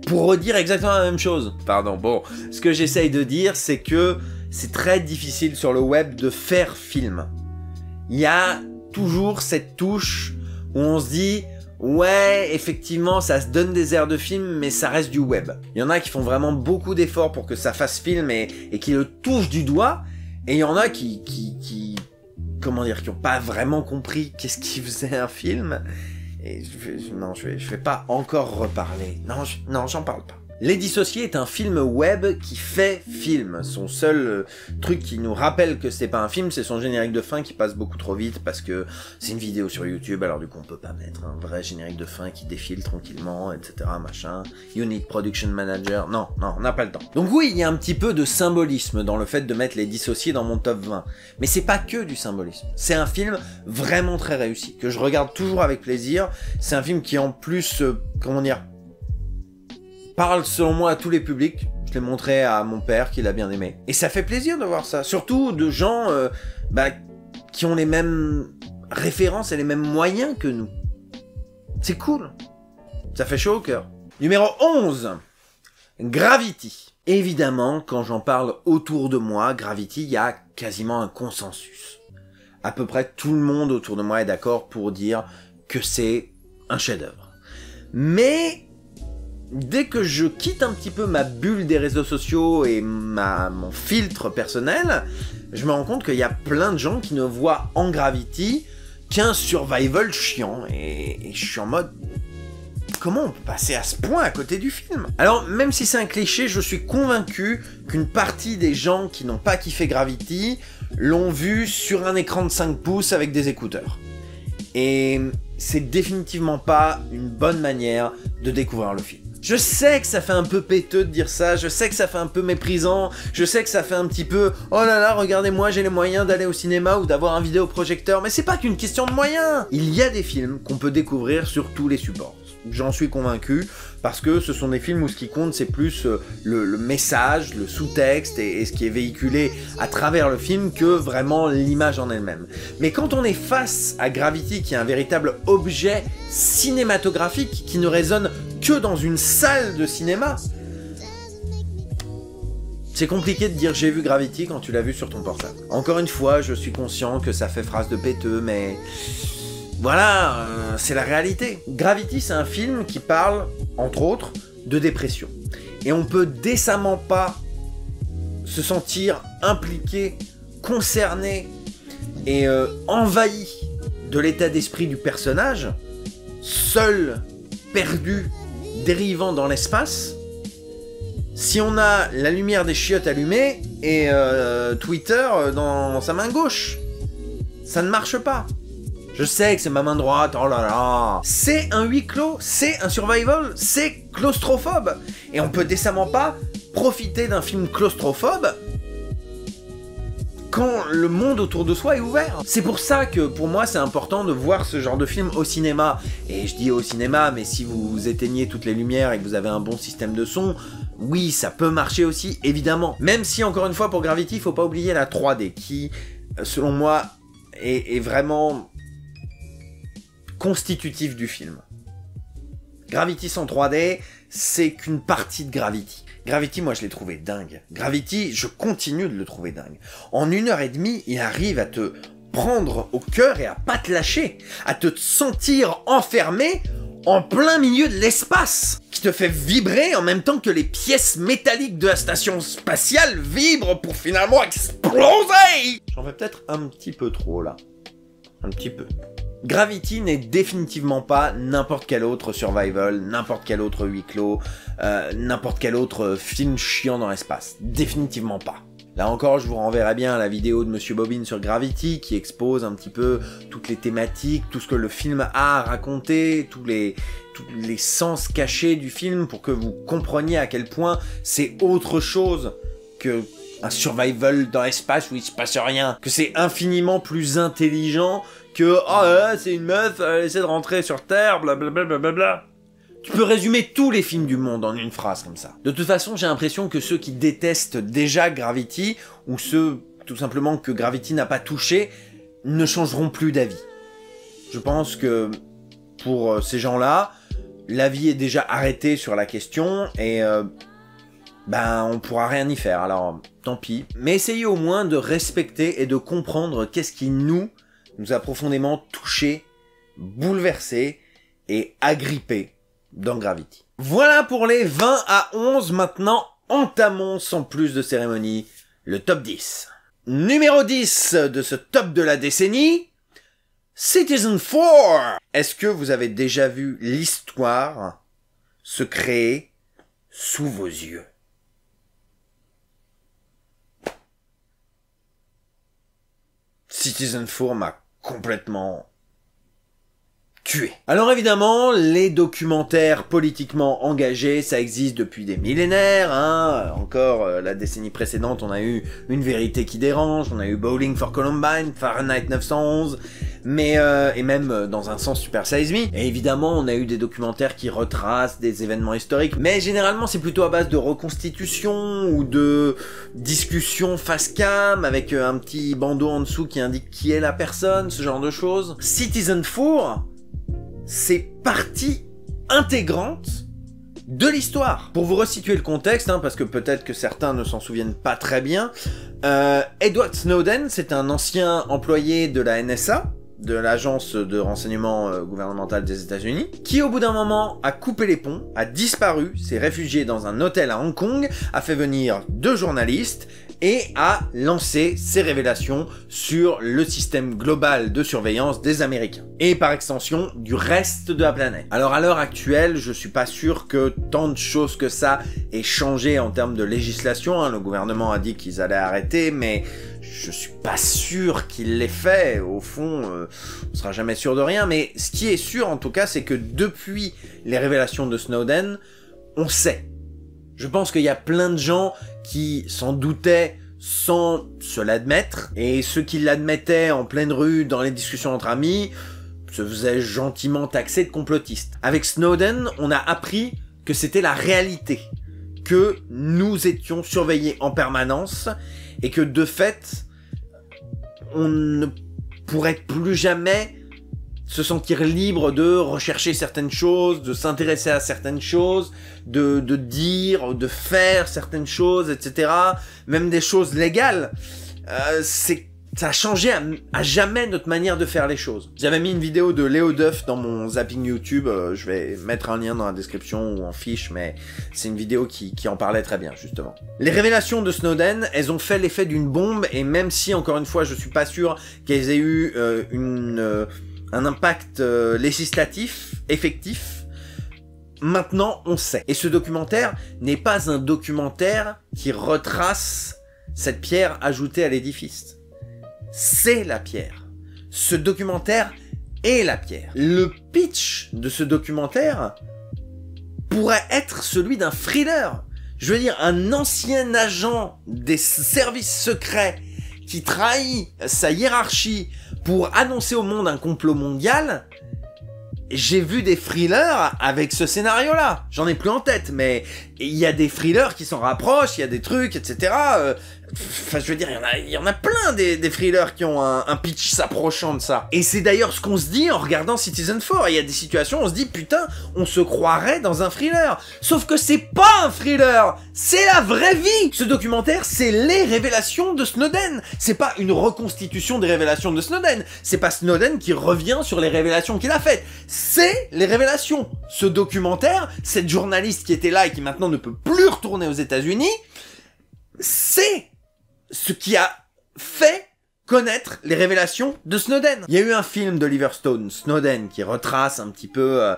pour redire exactement la même chose. Pardon, bon, ce que j'essaye de dire, c'est que c'est très difficile sur le web de faire film. Il y a toujours cette touche où on se dit ouais, effectivement, ça se donne des airs de film, mais ça reste du web. Il y en a qui font vraiment beaucoup d'efforts pour que ça fasse film et qui le touchent du doigt, et il y en a qui comment dire, qui ont pas vraiment compris qu'est-ce qui faisait un film. Et je vais pas encore reparler. Non, j'en parle pas. Les Dissociés est un film web qui fait film. Son seul truc qui nous rappelle que c'est pas un film, c'est son générique de fin qui passe beaucoup trop vite parce que c'est une vidéo sur YouTube, alors du coup on peut pas mettre un vrai générique de fin qui défile tranquillement, etc. machin. Unique Production Manager. Non, on n'a pas le temps. Donc oui, il y a un petit peu de symbolisme dans le fait de mettre Les Dissociés dans mon top 20. Mais c'est pas que du symbolisme. C'est un film vraiment très réussi, que je regarde toujours avec plaisir. C'est un film qui en plus, comment dire, parle selon moi à tous les publics. Je l'ai montré à mon père qui l'a bien aimé. Et ça fait plaisir de voir ça. Surtout de gens qui ont les mêmes références et les mêmes moyens que nous. C'est cool. Ça fait chaud au cœur. Numéro 11. Gravity. Évidemment, quand j'en parle autour de moi, Gravity, il y a quasiment un consensus. À peu près tout le monde autour de moi est d'accord pour dire que c'est un chef-d'œuvre. Mais dès que je quitte un petit peu ma bulle des réseaux sociaux et mon filtre personnel, je me rends compte qu'il y a plein de gens qui ne voient en Gravity qu'un survival chiant. Et je suis en mode, comment on peut passer à ce point à côté du film? Alors, même si c'est un cliché, je suis convaincu qu'une partie des gens qui n'ont pas kiffé Gravity l'ont vu sur un écran de 5 pouces avec des écouteurs. Et c'est définitivement pas une bonne manière de découvrir le film. Je sais que ça fait un peu péteux de dire ça, je sais que ça fait un peu méprisant, je sais que ça fait un petit peu « Oh là là, regardez-moi, j'ai les moyens d'aller au cinéma ou d'avoir un vidéoprojecteur », mais c'est pas qu'une question de moyens. Il y a des films qu'on peut découvrir sur tous les supports. J'en suis convaincu, parce que ce sont des films où ce qui compte, c'est plus le message, le sous-texte et ce qui est véhiculé à travers le film que vraiment l'image en elle-même. Mais quand on est face à Gravity, qui est un véritable objet cinématographique qui ne résonne que dans une salle de cinéma, c'est compliqué de dire j'ai vu Gravity quand tu l'as vu sur ton portable. Encore une fois, je suis conscient que ça fait phrase de péteux, mais Voilà, c'est la réalité. Gravity, c'est un film qui parle, entre autres, de dépression. Et on peut décemment pas se sentir impliqué, concerné et envahi de l'état d'esprit du personnage, seul, perdu, dérivant dans l'espace, si on a la lumière des chiottes allumée et Twitter dans sa main gauche. Ça ne marche pas. Je sais que c'est ma main droite, oh là là. C'est un huis clos, c'est un survival, c'est claustrophobe. Et on peut décemment pas profiter d'un film claustrophobe quand le monde autour de soi est ouvert. C'est pour ça que pour moi c'est important de voir ce genre de film au cinéma. Et je dis au cinéma, mais si vous éteignez toutes les lumières et que vous avez un bon système de son, oui, ça peut marcher aussi, évidemment. Même si, encore une fois, pour Gravity, il faut pas oublier la 3D, qui, selon moi, est vraiment constitutif du film. Gravity sans 3D, c'est qu'une partie de Gravity. Gravity, moi, je l'ai trouvé dingue. Gravity, je continue de le trouver dingue. En 1h30, il arrive à te prendre au cœur et à pas te lâcher, à te sentir enfermé en plein milieu de l'espace, qui te fait vibrer en même temps que les pièces métalliques de la station spatiale vibrent pour finalement exploser. J'en fais peut-être un petit peu trop, là. Un petit peu. Gravity n'est définitivement pas n'importe quel autre survival, n'importe quel autre huis clos, n'importe quel autre film chiant dans l'espace. Définitivement pas. Là encore, je vous renverrai bien à la vidéo de Monsieur Bobbin sur Gravity, qui expose un petit peu toutes les thématiques, tout ce que le film a à raconter, tous les sens cachés du film, pour que vous compreniez à quel point c'est autre chose que un survival dans l'espace où il se passe rien, que c'est infiniment plus intelligent que « Oh, c'est une meuf, elle essaie de rentrer sur Terre, blablabla, blablabla ». Tu peux résumer tous les films du monde en une phrase comme ça. De toute façon, j'ai l'impression que ceux qui détestent déjà Gravity, ou ceux, tout simplement, que Gravity n'a pas touché, ne changeront plus d'avis. Je pense que, pour ces gens-là, l'avis est déjà arrêté sur la question, et on pourra rien y faire, alors tant pis. Mais essayez au moins de respecter et de comprendre qu'est-ce qui nous a profondément touchés, bouleversés et agrippés dans Gravity. Voilà pour les 20 à 11, maintenant entamons sans plus de cérémonie le top 10. Numéro 10 de ce top de la décennie, Citizen 4. Est-ce que vous avez déjà vu l'histoire se créer sous vos yeux? Citizen 4 m'a complètement tué. Alors évidemment, les documentaires politiquement engagés, ça existe depuis des millénaires, hein. Encore la décennie précédente, on a eu Une vérité qui dérange, on a eu Bowling for Columbine, Fahrenheit 911, mais et même dans un sens Super Size Me. Et évidemment, on a eu des documentaires qui retracent des événements historiques, mais généralement c'est plutôt à base de reconstitution ou de discussion face cam avec un petit bandeau en dessous qui indique qui est la personne, ce genre de choses. Citizen 4, c'est partie intégrante de l'histoire. Pour vous resituer le contexte, hein, parce que peut-être que certains ne s'en souviennent pas très bien, Edward Snowden, c'est un ancien employé de la NSA, de l'agence de renseignement gouvernemental des États-Unis, qui au bout d'un moment a coupé les ponts, a disparu, s'est réfugié dans un hôtel à Hong Kong, a fait venir 2 journalistes et a lancé ses révélations sur le système global de surveillance des Américains. Et par extension, du reste de la planète. Alors à l'heure actuelle, je suis pas sûr que tant de choses que ça aient changé en termes de législation, hein. Le gouvernement a dit qu'ils allaient arrêter, mais je suis pas sûr qu'il l'ait fait. Au fond, on sera jamais sûr de rien, mais ce qui est sûr en tout cas, c'est que depuis les révélations de Snowden, on sait. Je pense qu'il y a plein de gens qui s'en doutaient sans se l'admettre, et ceux qui l'admettaient en pleine rue, dans les discussions entre amis, se faisaient gentiment taxer de complotistes. Avec Snowden, on a appris que c'était la réalité, que nous étions surveillés en permanence, et que de fait, on ne pourrait plus jamais se sentir libre de rechercher certaines choses, de s'intéresser à certaines choses, de dire, de faire certaines choses, etc. Même des choses légales. C'est Ça a changé à jamais notre manière de faire les choses. J'avais mis une vidéo de Léo Duff dans mon zapping YouTube, je vais mettre un lien dans la description ou en fiche, mais c'est une vidéo qui en parlait très bien, justement. Les révélations de Snowden, elles ont fait l'effet d'une bombe, et même si, encore une fois, je suis pas sûr qu'elles aient eu un impact législatif, effectif, maintenant on sait. Et ce documentaire n'est pas un documentaire qui retrace cette pierre ajoutée à l'édifice. C'est la pierre. Ce documentaire est la pierre. Le pitch de ce documentaire pourrait être celui d'un thriller. Je veux dire, un ancien agent des services secrets qui trahit sa hiérarchie pour annoncer au monde un complot mondial. J'ai vu des thrillers avec ce scénario-là. J'en ai plus en tête, mais il y a des thrillers qui s'en rapprochent, il y a des trucs, etc. Enfin, je veux dire, il y en a plein des thrillers qui ont un pitch s'approchant de ça. Et c'est d'ailleurs ce qu'on se dit en regardant Citizenfour. Il y a des situations où on se dit, putain, on se croirait dans un thriller. Sauf que c'est pas un thriller, c'est la vraie vie. Ce documentaire, c'est les révélations de Snowden. C'est pas une reconstitution des révélations de Snowden. C'est pas Snowden qui revient sur les révélations qu'il a faites. C'est les révélations. Ce documentaire, cette journaliste qui était là et qui maintenant ne peut plus retourner aux États-Unis, c'est ce qui a fait connaître les révélations de Snowden. Il y a eu un film d'Oliver Stone, Snowden, qui retrace un petit peu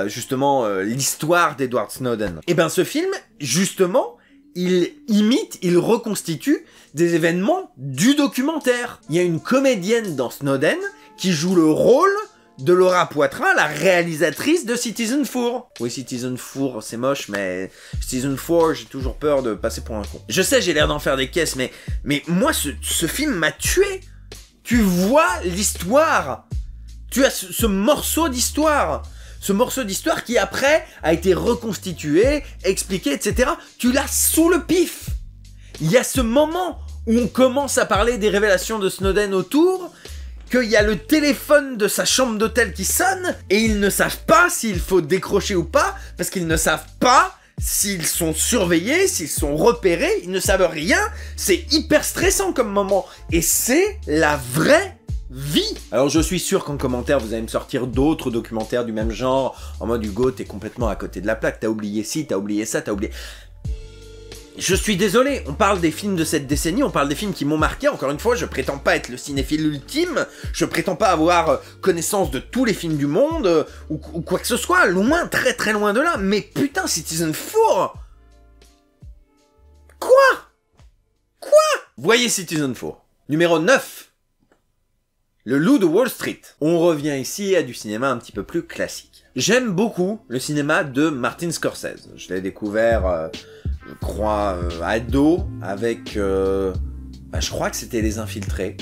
justement l'histoire d'Edward Snowden. Et ben ce film, justement, il imite, il reconstitue des événements du documentaire. Il y a une comédienne dans Snowden qui joue le rôle de Laura Poitras, la réalisatrice de Citizenfour. Oui, Citizenfour, c'est moche, mais Citizenfour, j'ai toujours peur de passer pour un con. Je sais, j'ai l'air d'en faire des caisses, mais moi, ce film m'a tué. Tu vois l'histoire. Tu as ce morceau d'histoire. Ce morceau d'histoire qui, après, a été reconstitué, expliqué, etc. Tu l'as sous le pif. Il y a ce moment où on commence à parler des révélations de Snowden autour, qu'il y a le téléphone de sa chambre d'hôtel qui sonne, et ils ne savent pas s'il faut décrocher ou pas, parce qu'ils ne savent pas s'ils sont surveillés, s'ils sont repérés, ils ne savent rien. C'est hyper stressant comme moment, et c'est la vraie vie. Alors je suis sûr qu'en commentaire vous allez me sortir d'autres documentaires du même genre, en mode Hugo, t'es complètement à côté de la plaque, t'as oublié ci, t'as oublié ça, t'as oublié... Je suis désolé, on parle des films de cette décennie, on parle des films qui m'ont marqué. Encore une fois, je prétends pas être le cinéphile ultime, je prétends pas avoir connaissance de tous les films du monde, ou quoi que ce soit, loin, très très loin de là, mais putain, Citizenfour! Quoi? Voyez Citizenfour. Numéro 9. Le Loup de Wall Street. On revient ici à du cinéma un petit peu plus classique. J'aime beaucoup le cinéma de Martin Scorsese. Je l'ai découvert... je crois, ado, avec, je crois que c'était Les Infiltrés,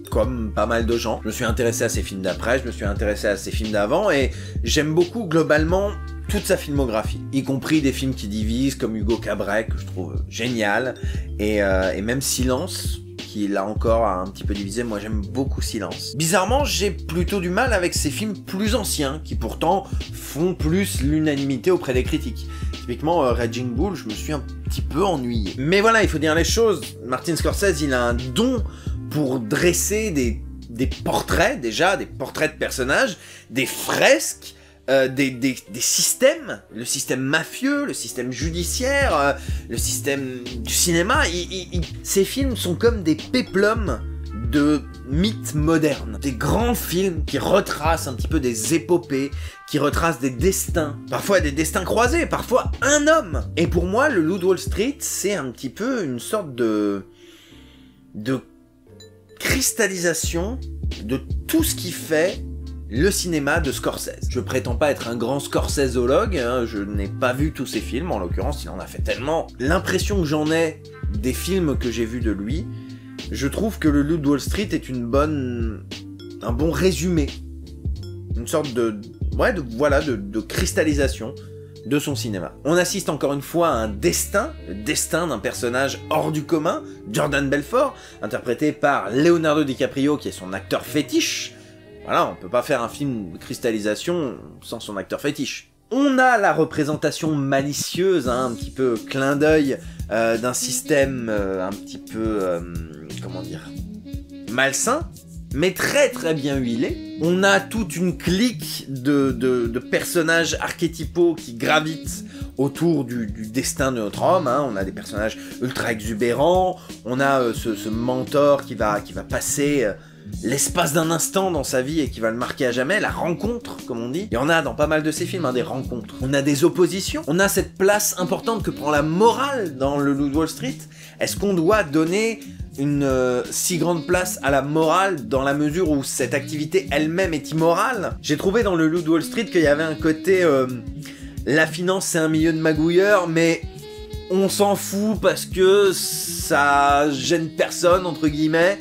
comme pas mal de gens. Je me suis intéressé à ses films d'après, je me suis intéressé à ses films d'avant, et j'aime beaucoup, globalement, toute sa filmographie, y compris des films qui divisent, comme Hugo Cabret, que je trouve génial, et même Silence, qui là encore a un petit peu divisé. Moi j'aime beaucoup Silence. Bizarrement, j'ai plutôt du mal avec ces films plus anciens, qui pourtant font plus l'unanimité auprès des critiques. Typiquement, Raging Bull, je me suis un petit peu ennuyé. Mais voilà, il faut dire les choses, Martin Scorsese, il a un don pour dresser des portraits, déjà, des portraits de personnages, des fresques, des systèmes, le système mafieux, le système judiciaire, le système du cinéma. Ces films sont comme des péplums de mythes modernes, des grands films qui retracent un petit peu des épopées, qui retracent des destins, parfois des destins croisés, parfois un homme. Et pour moi, le Loup de Wall Street, c'est un petit peu une sorte de cristallisation de tout ce qui fait le cinéma de Scorsese. Je prétends pas être un grand Scorseseologue, hein, je n'ai pas vu tous ses films, en l'occurrence il en a fait tellement. L'impression que j'en ai des films que j'ai vus de lui, je trouve que le Loup de Wall Street est un bon résumé, une sorte de cristallisation de son cinéma. On assiste encore une fois à un destin, le destin d'un personnage hors du commun, Jordan Belfort, interprété par Leonardo DiCaprio, qui est son acteur fétiche. Voilà, on peut pas faire un film de cristallisation sans son acteur fétiche. On a la représentation malicieuse, hein, un petit peu clin d'œil d'un système un petit peu, comment dire, malsain, mais très très bien huilé. On a toute une clique de personnages archétypaux qui gravitent autour du destin de notre homme, hein. On a des personnages ultra exubérants, on a ce mentor qui va passer l'espace d'un instant dans sa vie et qui va le marquer à jamais, la rencontre, comme on dit. Et on a dans pas mal de ces films, hein, des rencontres. On a des oppositions, on a cette place importante que prend la morale dans le Loup de Wall Street. Est-ce qu'on doit donner une si grande place à la morale dans la mesure où cette activité elle-même est immorale? J'ai trouvé dans le Loup de Wall Street qu'il y avait un côté... la finance c'est un milieu de magouilleurs, mais on s'en fout parce que ça gêne personne, entre guillemets,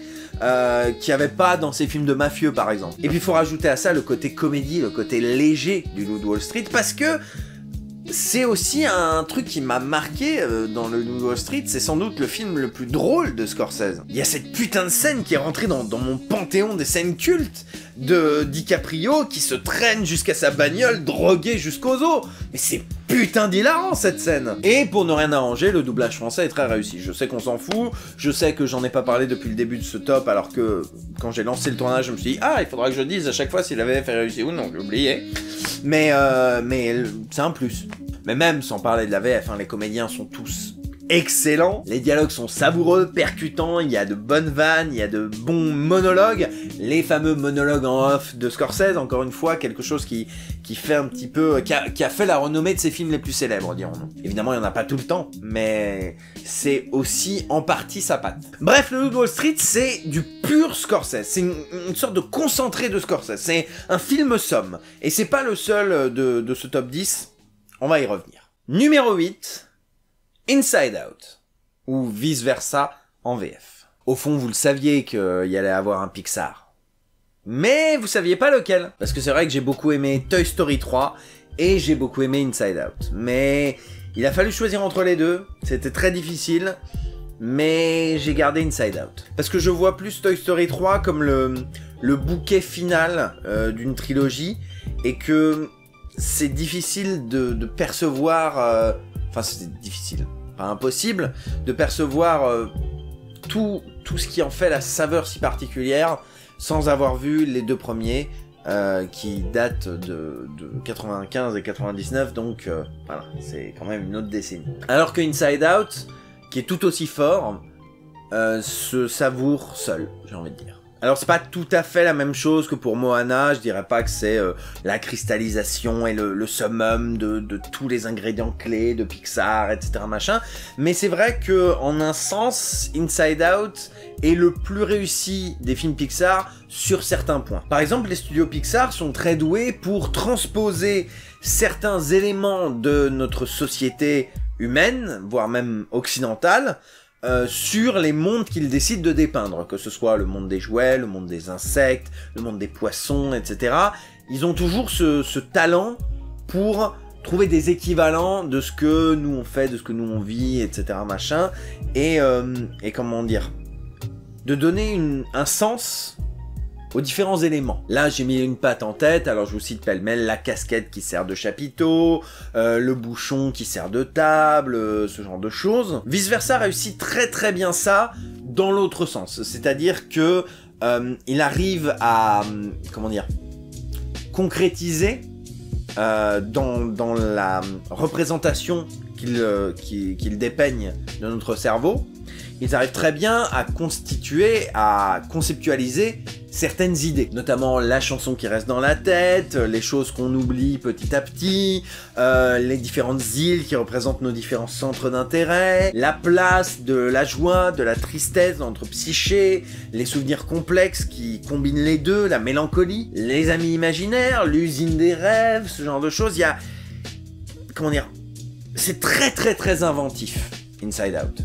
qu'il n'y avait pas dans ces films de mafieux par exemple. Et puis il faut rajouter à ça le côté comédie, le côté léger du Loup de Wall Street, parce que c'est aussi un truc qui m'a marqué dans le Loup de Wall Street, c'est sans doute le film le plus drôle de Scorsese. Il y a cette putain de scène qui est rentrée dans mon panthéon des scènes cultes de DiCaprio qui se traîne jusqu'à sa bagnole, drogué jusqu'aux os. Mais c'est putain d'hilarant cette scène. Et pour ne rien arranger, le doublage français est très réussi. Je sais qu'on s'en fout, je sais que j'en ai pas parlé depuis le début de ce top, alors que quand j'ai lancé le tournage, je me suis dit « Ah, il faudra que je dise à chaque fois si la VF est réussie ou non, j'ai oublié. » Mais c'est un plus. Mais même sans parler de la VF, hein, les comédiens sont tous excellents, les dialogues sont savoureux, percutants, il y a de bonnes vannes, il y a de bons monologues, les fameux monologues en off de Scorsese, encore une fois, quelque chose qui fait un petit peu, qui a fait la renommée de ses films les plus célèbres, dirons-nous. Évidemment, il n'y en a pas tout le temps, mais c'est aussi en partie sa patte. Bref, le Loup de Wall Street, c'est du pur Scorsese, c'est une sorte de concentré de Scorsese, c'est un film somme, et c'est pas le seul de ce top 10, on va y revenir. Numéro 8, Inside Out, ou vice versa en VF. Au fond, vous le saviez qu'il y allait avoir un Pixar. Mais vous saviez pas lequel. Parce que c'est vrai que j'ai beaucoup aimé Toy Story 3 et j'ai beaucoup aimé Inside Out. Mais il a fallu choisir entre les deux, c'était très difficile, mais j'ai gardé Inside Out. Parce que je vois plus Toy Story 3 comme le bouquet final d'une trilogie, et que c'est difficile de percevoir... Enfin, c'est difficile, pas impossible, de percevoir tout ce qui en fait la saveur si particulière sans avoir vu les deux premiers qui datent de 95 et 99, donc voilà, c'est quand même une autre décennie. Alors que Inside Out, qui est tout aussi fort, se savoure seul, j'ai envie de dire. Alors c'est pas tout à fait la même chose que pour Moana, je dirais pas que c'est la cristallisation et le summum de tous les ingrédients clés de Pixar, etc. machin, mais c'est vrai que en un sens, Inside Out est le plus réussi des films Pixar sur certains points. Par exemple, les studios Pixar sont très doués pour transposer certains éléments de notre société humaine, voire même occidentale, sur les mondes qu'ils décident de dépeindre, que ce soit le monde des jouets, le monde des insectes, le monde des poissons, etc. Ils ont toujours ce talent pour trouver des équivalents de ce que nous on fait, de ce que nous on vit, etc. machin, et comment dire, de donner un sens aux différents éléments. Là, j'ai mis une patte en tête, alors je vous cite pêle-mêle la casquette qui sert de chapiteau, le bouchon qui sert de table, ce genre de choses. Vice versa réussit très très bien ça dans l'autre sens, c'est-à-dire que il arrive à, comment dire, concrétiser dans la représentation qu'il dépeigne de notre cerveau. Ils arrivent très bien à constituer, à conceptualiser certaines idées, notamment la chanson qui reste dans la tête, les choses qu'on oublie petit à petit, les différentes îles qui représentent nos différents centres d'intérêt, la place de la joie, de la tristesse dans notre psyché, les souvenirs complexes qui combinent les deux, la mélancolie, les amis imaginaires, l'usine des rêves, ce genre de choses. Il y a... comment dire, c'est très très très inventif, Inside Out.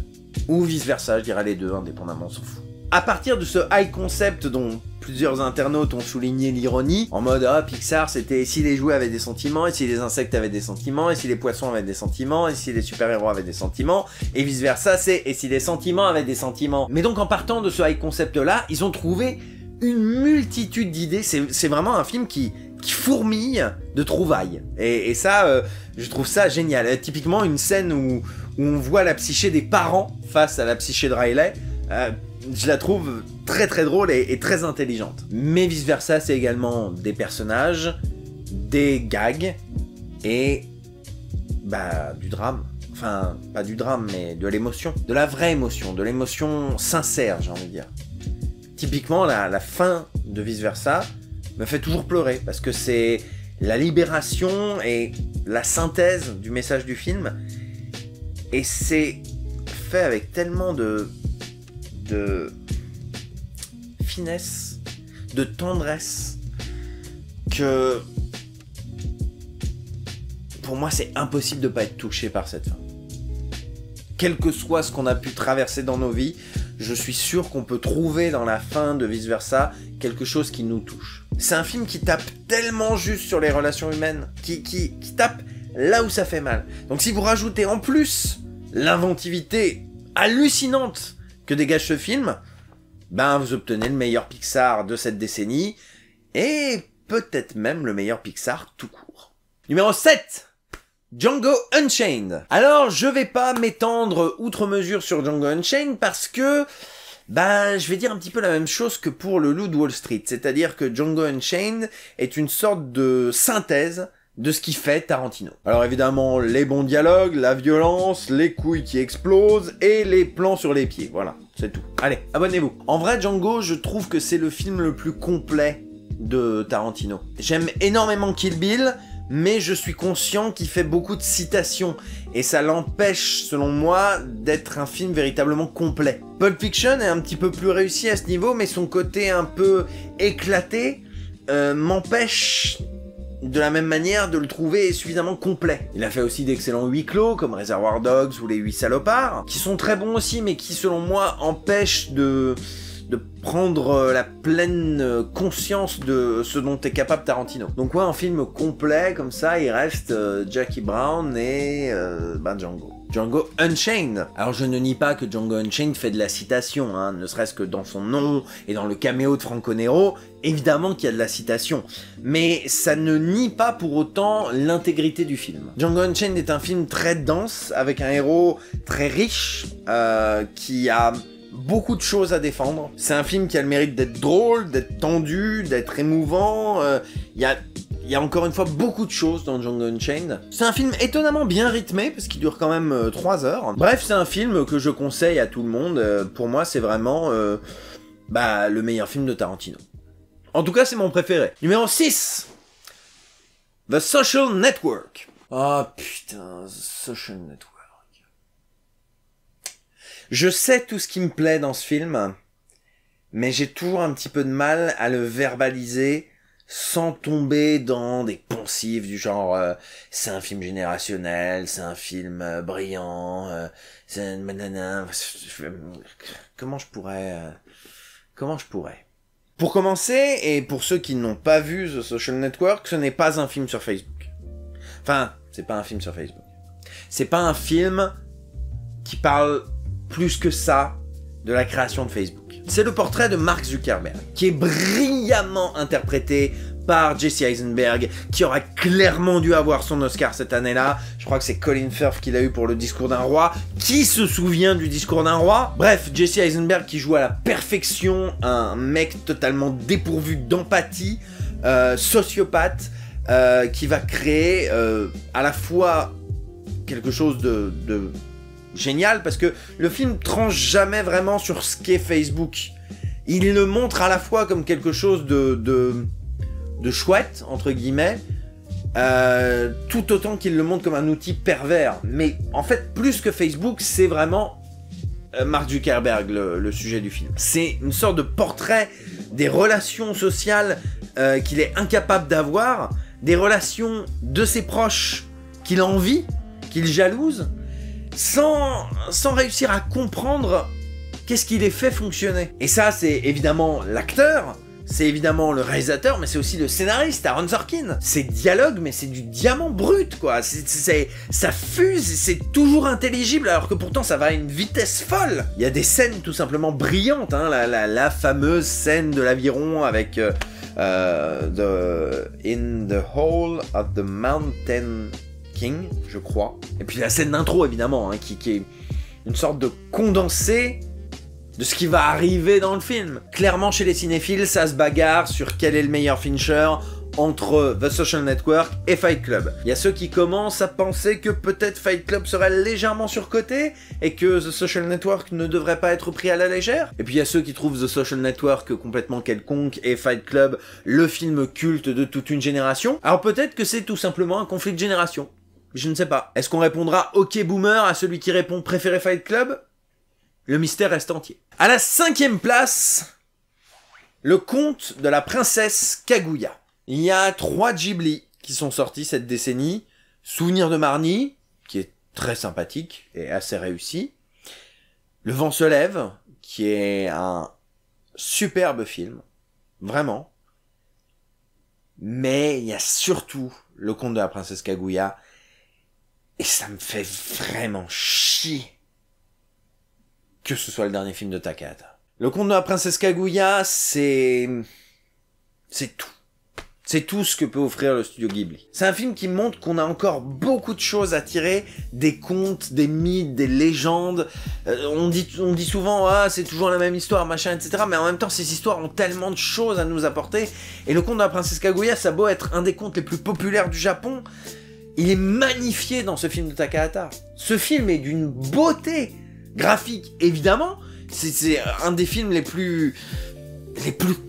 Ou vice versa, je dirais les deux, indépendamment, on s'en fout. À partir de ce high concept dont plusieurs internautes ont souligné l'ironie, en mode « Ah, Pixar, c'était si les jouets avaient des sentiments, et si les insectes avaient des sentiments, et si les poissons avaient des sentiments, et si les super-héros avaient des sentiments, et vice versa, c'est « Et si les sentiments avaient des sentiments ?» Mais donc, en partant de ce high concept-là, ils ont trouvé une multitude d'idées, c'est vraiment un film qui fourmille de trouvailles. Et ça, je trouve ça génial. Typiquement, une scène où on voit la psyché des parents face à la psyché de Riley, je la trouve très très drôle et très intelligente. Mais vice versa, c'est également des personnages, des gags et du drame. Enfin, pas du drame, mais de l'émotion. De la vraie émotion, de l'émotion sincère, j'ai envie de dire. Typiquement, la fin de vice versa me fait toujours pleurer, parce que c'est la libération et la synthèse du message du film, et c'est fait avec tellement de finesse, de tendresse, que pour moi c'est impossible de pas être touché par cette fin. Quel que soit ce qu'on a pu traverser dans nos vies, je suis sûr qu'on peut trouver dans la fin de vice versa quelque chose qui nous touche. C'est un film qui tape tellement juste sur les relations humaines, qui tape là où ça fait mal. Donc si vous rajoutez en plus l'inventivité hallucinante que dégage ce film, vous obtenez le meilleur Pixar de cette décennie, et peut-être même le meilleur Pixar tout court. Numéro 7, Django Unchained. Alors, je vais pas m'étendre outre mesure sur Django Unchained parce que, je vais dire un petit peu la même chose que pour Le Loup de Wall Street. C'est-à-dire que Django Unchained est une sorte de synthèse de ce qui fait Tarantino. Alors évidemment, les bons dialogues, la violence, les couilles qui explosent et les plans sur les pieds. Voilà, c'est tout. Allez, abonnez-vous. En vrai, Django, je trouve que c'est le film le plus complet de Tarantino. J'aime énormément Kill Bill, mais je suis conscient qu'il fait beaucoup de citations, et ça l'empêche, selon moi, d'être un film véritablement complet. Pulp Fiction est un petit peu plus réussi à ce niveau, mais son côté un peu éclaté m'empêche de la même manière de le trouver suffisamment complet. Il a fait aussi d'excellents huis clos, comme Reservoir Dogs ou Les 8 salopards, qui sont très bons aussi, mais qui, selon moi, empêchent de prendre la pleine conscience de ce dont est capable Tarantino. Donc ouais, un film complet, comme ça, il reste Jackie Brown et Django. Django Unchained. Alors je ne nie pas que Django Unchained fait de la citation, hein, ne serait-ce que dans son nom et dans le caméo de Franco Nero, évidemment qu'il y a de la citation. Mais ça ne nie pas pour autant l'intégrité du film. Django Unchained est un film très dense, avec un héros très riche, qui a beaucoup de choses à défendre. C'est un film qui a le mérite d'être drôle, d'être tendu, d'être émouvant. Il y a encore une fois beaucoup de choses dans Django Unchained. C'est un film étonnamment bien rythmé, parce qu'il dure quand même 3 heures. Bref, c'est un film que je conseille à tout le monde. Pour moi, c'est vraiment le meilleur film de Tarantino. En tout cas, c'est mon préféré. Numéro 6, The Social Network. Oh putain, The Social Network. Je sais tout ce qui me plaît dans ce film, mais j'ai toujours un petit peu de mal à le verbaliser sans tomber dans des poncifs du genre c'est un film générationnel, c'est un film brillant, c'est comment je pourrais Pour commencer, et pour ceux qui n'ont pas vu The Social Network, ce n'est pas un film sur Facebook. Enfin, c'est pas un film sur Facebook. C'est pas un film qui parle plus que ça de la création de Facebook. C'est le portrait de Mark Zuckerberg, qui est brillamment interprété par Jesse Eisenberg, qui aura clairement dû avoir son Oscar cette année-là. Je crois que c'est Colin Firth qui l'a eu pour Le Discours d'un roi. Qui se souvient du Discours d'un roi? Bref, Jesse Eisenberg qui joue à la perfection un mec totalement dépourvu d'empathie, sociopathe, qui va créer à la fois quelque chose de génial, parce que le film tranche jamais vraiment sur ce qu'est Facebook. Il le montre à la fois comme quelque chose de chouette, entre guillemets, tout autant qu'il le montre comme un outil pervers. Mais en fait, plus que Facebook, c'est vraiment Mark Zuckerberg le sujet du film. C'est une sorte de portrait des relations sociales qu'il est incapable d'avoir, des relations de ses proches qu'il envie, qu'il jalouse, sans réussir à comprendre qu'est-ce qui les fait fonctionner. Et ça, c'est évidemment l'acteur, c'est évidemment le réalisateur, mais c'est aussi le scénariste, Aaron Sorkin. C'est dialogue, mais c'est du diamant brut, quoi. Ça fuse, c'est toujours intelligible, alors que pourtant ça va à une vitesse folle. Il y a des scènes tout simplement brillantes, hein, la fameuse scène de l'aviron avec In the Hole of the Mountain King, je crois. Et puis la scène d'intro, évidemment, hein, qui est une sorte de condensé de ce qui va arriver dans le film. Clairement, chez les cinéphiles, ça se bagarre sur quel est le meilleur Fincher entre The Social Network et Fight Club. Il y a ceux qui commencent à penser que peut-être Fight Club serait légèrement surcoté et que The Social Network ne devrait pas être pris à la légère. Et puis il y a ceux qui trouvent The Social Network complètement quelconque et Fight Club le film culte de toute une génération. Alors peut-être que c'est tout simplement un conflit de génération. Je ne sais pas. Est-ce qu'on répondra OK Boomer à celui qui répond préféré Fight Club? Le mystère reste entier. À la 5e place, le conte de la princesse Kaguya. Il y a 3 Ghibli qui sont sortis cette décennie. Souvenir de Marnie, qui est très sympathique et assez réussi. Le vent se lève, qui est un superbe film. Vraiment. Mais il y a surtout le conte de la princesse Kaguya. Et ça me fait vraiment chier que ce soit le dernier film de Takahata. Le conte de la princesse Kaguya, c'est tout. C'est tout ce que peut offrir le studio Ghibli. C'est un film qui montre qu'on a encore beaucoup de choses à tirer des contes, des mythes, des légendes. On dit souvent, ah, c'est toujours la même histoire, machin, etc. Mais en même temps, ces histoires ont tellement de choses à nous apporter. Et le conte de la princesse Kaguya, ça a beau être un des contes les plus populaires du Japon, il est magnifié dans ce film de Takahata. Ce film est d'une beauté graphique, évidemment. C'est un des films les plus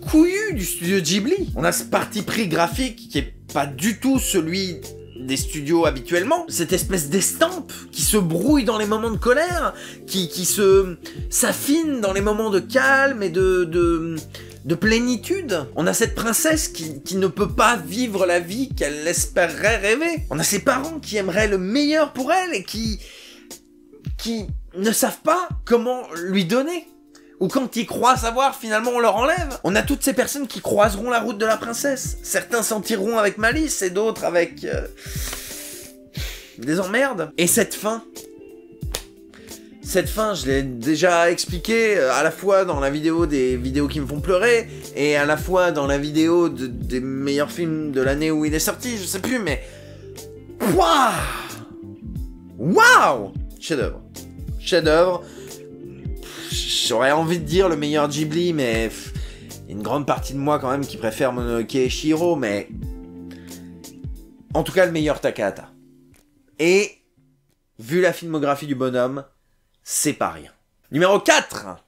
couillus du studio Ghibli. On a ce parti pris graphique qui est pas du tout celui des studios habituellement. Cette espèce d'estampe qui se brouille dans les moments de colère, qui s'affine dans les moments de calme et de plénitude. On a cette princesse qui ne peut pas vivre la vie qu'elle espérerait rêver. On a ses parents qui aimeraient le meilleur pour elle et qui ne savent pas comment lui donner. Ou quand ils croient savoir, finalement on leur enlève. On a toutes ces personnes qui croiseront la route de la princesse. Certains s'en tireront avec malice et d'autres avec des emmerdes. Et cette fin, je l'ai déjà expliqué à la fois dans la vidéo des vidéos qui me font pleurer et à la fois dans la vidéo des meilleurs films de l'année où il est sorti, je sais plus, mais... Waouh, chef-d'œuvre. Chef-d'œuvre. J'aurais envie de dire le meilleur Ghibli, mais il y a une grande partie de moi quand même qui préfère Mononoke et Chihiro, mais... En tout cas, le meilleur Takahata. Et, vu la filmographie du bonhomme, c'est pas rien. Numéro 4,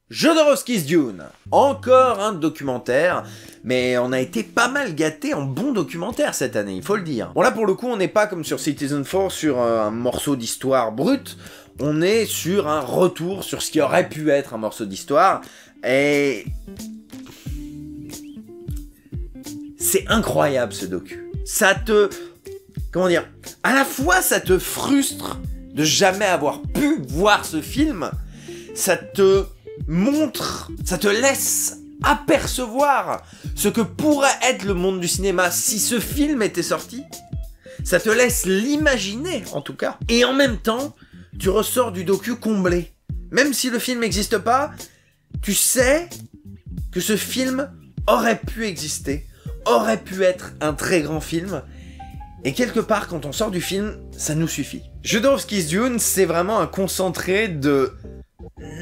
Jodorowsky's Dune. Encore un documentaire, mais on a été pas mal gâtés en bons documentaires cette année, il faut le dire. Bon là pour le coup, on n'est pas comme sur Citizen4 sur un morceau d'histoire brute, on est sur un retour sur ce qui aurait pu être un morceau d'histoire, et... c'est incroyable ce docu. Ça te... comment dire? À la fois ça te frustre de jamais avoir pu voir ce film, ça te montre, ça te laisse apercevoir ce que pourrait être le monde du cinéma si ce film était sorti, ça te laisse l'imaginer en tout cas, et en même temps, tu ressors du docu comblé. Même si le film n'existe pas, tu sais que ce film aurait pu exister, aurait pu être un très grand film, et quelque part, quand on sort du film, ça nous suffit. Jodorowsky's Dune, c'est vraiment un concentré de...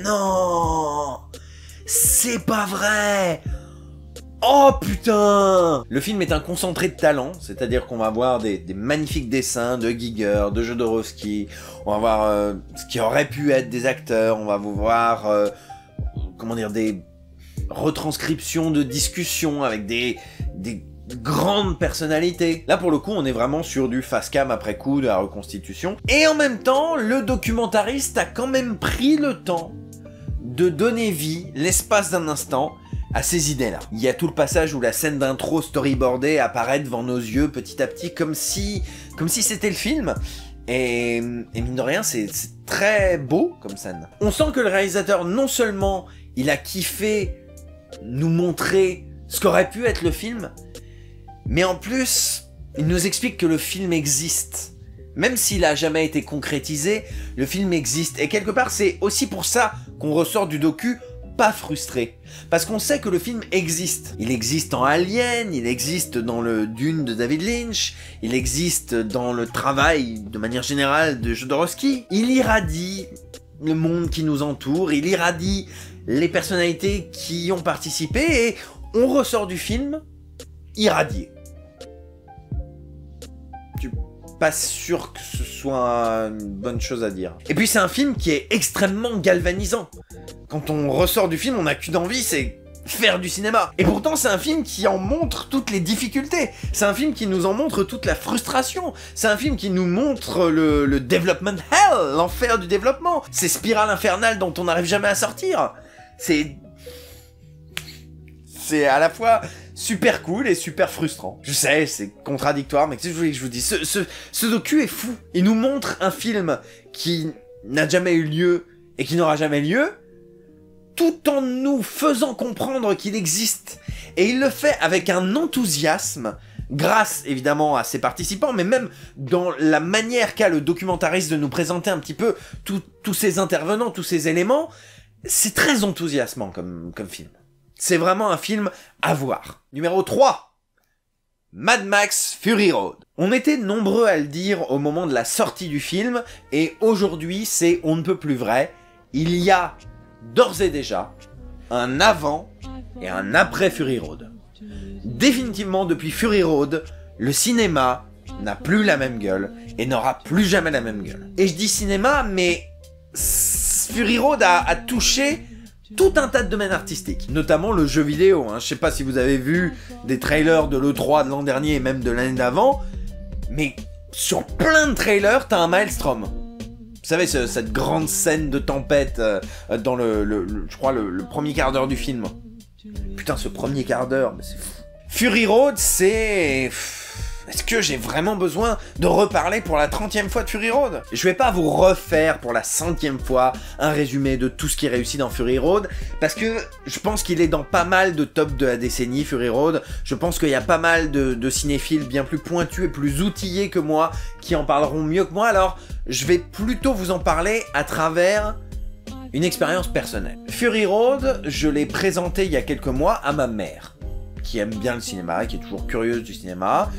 Non, c'est pas vrai. Oh putain! Le film est un concentré de talent, c'est-à-dire qu'on va voir des magnifiques dessins de Giger, de Jodorowsky, on va voir ce qui aurait pu être des acteurs, on va voir, comment dire, des retranscriptions de discussions avec des grandes personnalités. Là pour le coup on est vraiment sur du face cam après coup, de la reconstitution. Et en même temps, le documentariste a quand même pris le temps de donner vie, l'espace d'un instant, à ces idées-là. Il y a tout le passage où la scène d'intro storyboardée apparaît devant nos yeux petit à petit comme si c'était le film. Et mine de rien, c'est très beau comme scène. On sent que le réalisateur, non seulement il a kiffé nous montrer ce qu'aurait pu être le film, mais en plus, il nous explique que le film existe. Même s'il a jamais été concrétisé, le film existe. Et quelque part, c'est aussi pour ça qu'on ressort du docu pas frustré. Parce qu'on sait que le film existe. Il existe en Alien, il existe dans le Dune de David Lynch, il existe dans le travail, de manière générale, de Jodorowsky. Il irradie le monde qui nous entoure, il irradie les personnalités qui y ont participé, et on ressort du film irradié. Je suis pas sûr que ce soit une bonne chose à dire. Et puis c'est un film qui est extrêmement galvanisant. Quand on ressort du film, on n'a qu'une envie, c'est faire du cinéma. Et pourtant, c'est un film qui en montre toutes les difficultés. C'est un film qui nous en montre toute la frustration. C'est un film qui nous montre le development hell, l'enfer du développement. Ces spirales infernales dont on n'arrive jamais à sortir. C'est à la fois super cool et super frustrant. Je sais, c'est contradictoire, mais qu'est-ce que je voulais que je vous dise? Ce docu est fou. Il nous montre un film qui n'a jamais eu lieu et qui n'aura jamais lieu, tout en nous faisant comprendre qu'il existe. Et il le fait avec un enthousiasme, grâce évidemment à ses participants, mais même dans la manière qu'a le documentariste de nous présenter un petit peu tous ces intervenants, tous ces éléments. C'est très enthousiasmant comme film. C'est vraiment un film à voir. Numéro 3. Mad Max Fury Road. On était nombreux à le dire au moment de la sortie du film, et aujourd'hui c'est on ne peut plus vrai. Il y a d'ores et déjà un avant et un après Fury Road. Définitivement, depuis Fury Road, le cinéma n'a plus la même gueule et n'aura plus jamais la même gueule. Et je dis cinéma, mais Fury Road a touché tout un tas de domaines artistiques, notamment le jeu vidéo. Je sais pas si vous avez vu des trailers de l'E3 de l'an dernier et même de l'année d'avant, mais sur plein de trailers, t'as un Maelstrom. Vous savez, cette grande scène de tempête dans je crois, le premier quart d'heure du film. Putain, ce premier quart d'heure, mais c'est fou. Fury Road, c'est... Est-ce que j'ai vraiment besoin de reparler pour la 30e fois de Fury Road? Je vais pas vous refaire pour la 100e fois un résumé de tout ce qui réussit dans Fury Road, parce que je pense qu'il est dans pas mal de top de la décennie, Fury Road. Je pense qu'il y a pas mal de cinéphiles bien plus pointus et plus outillés que moi qui en parleront mieux que moi, alors je vais plutôt vous en parler à travers une expérience personnelle. Fury Road, je l'ai présenté il y a quelques mois à ma mère, qui aime bien le cinéma, qui est toujours curieuse du cinéma,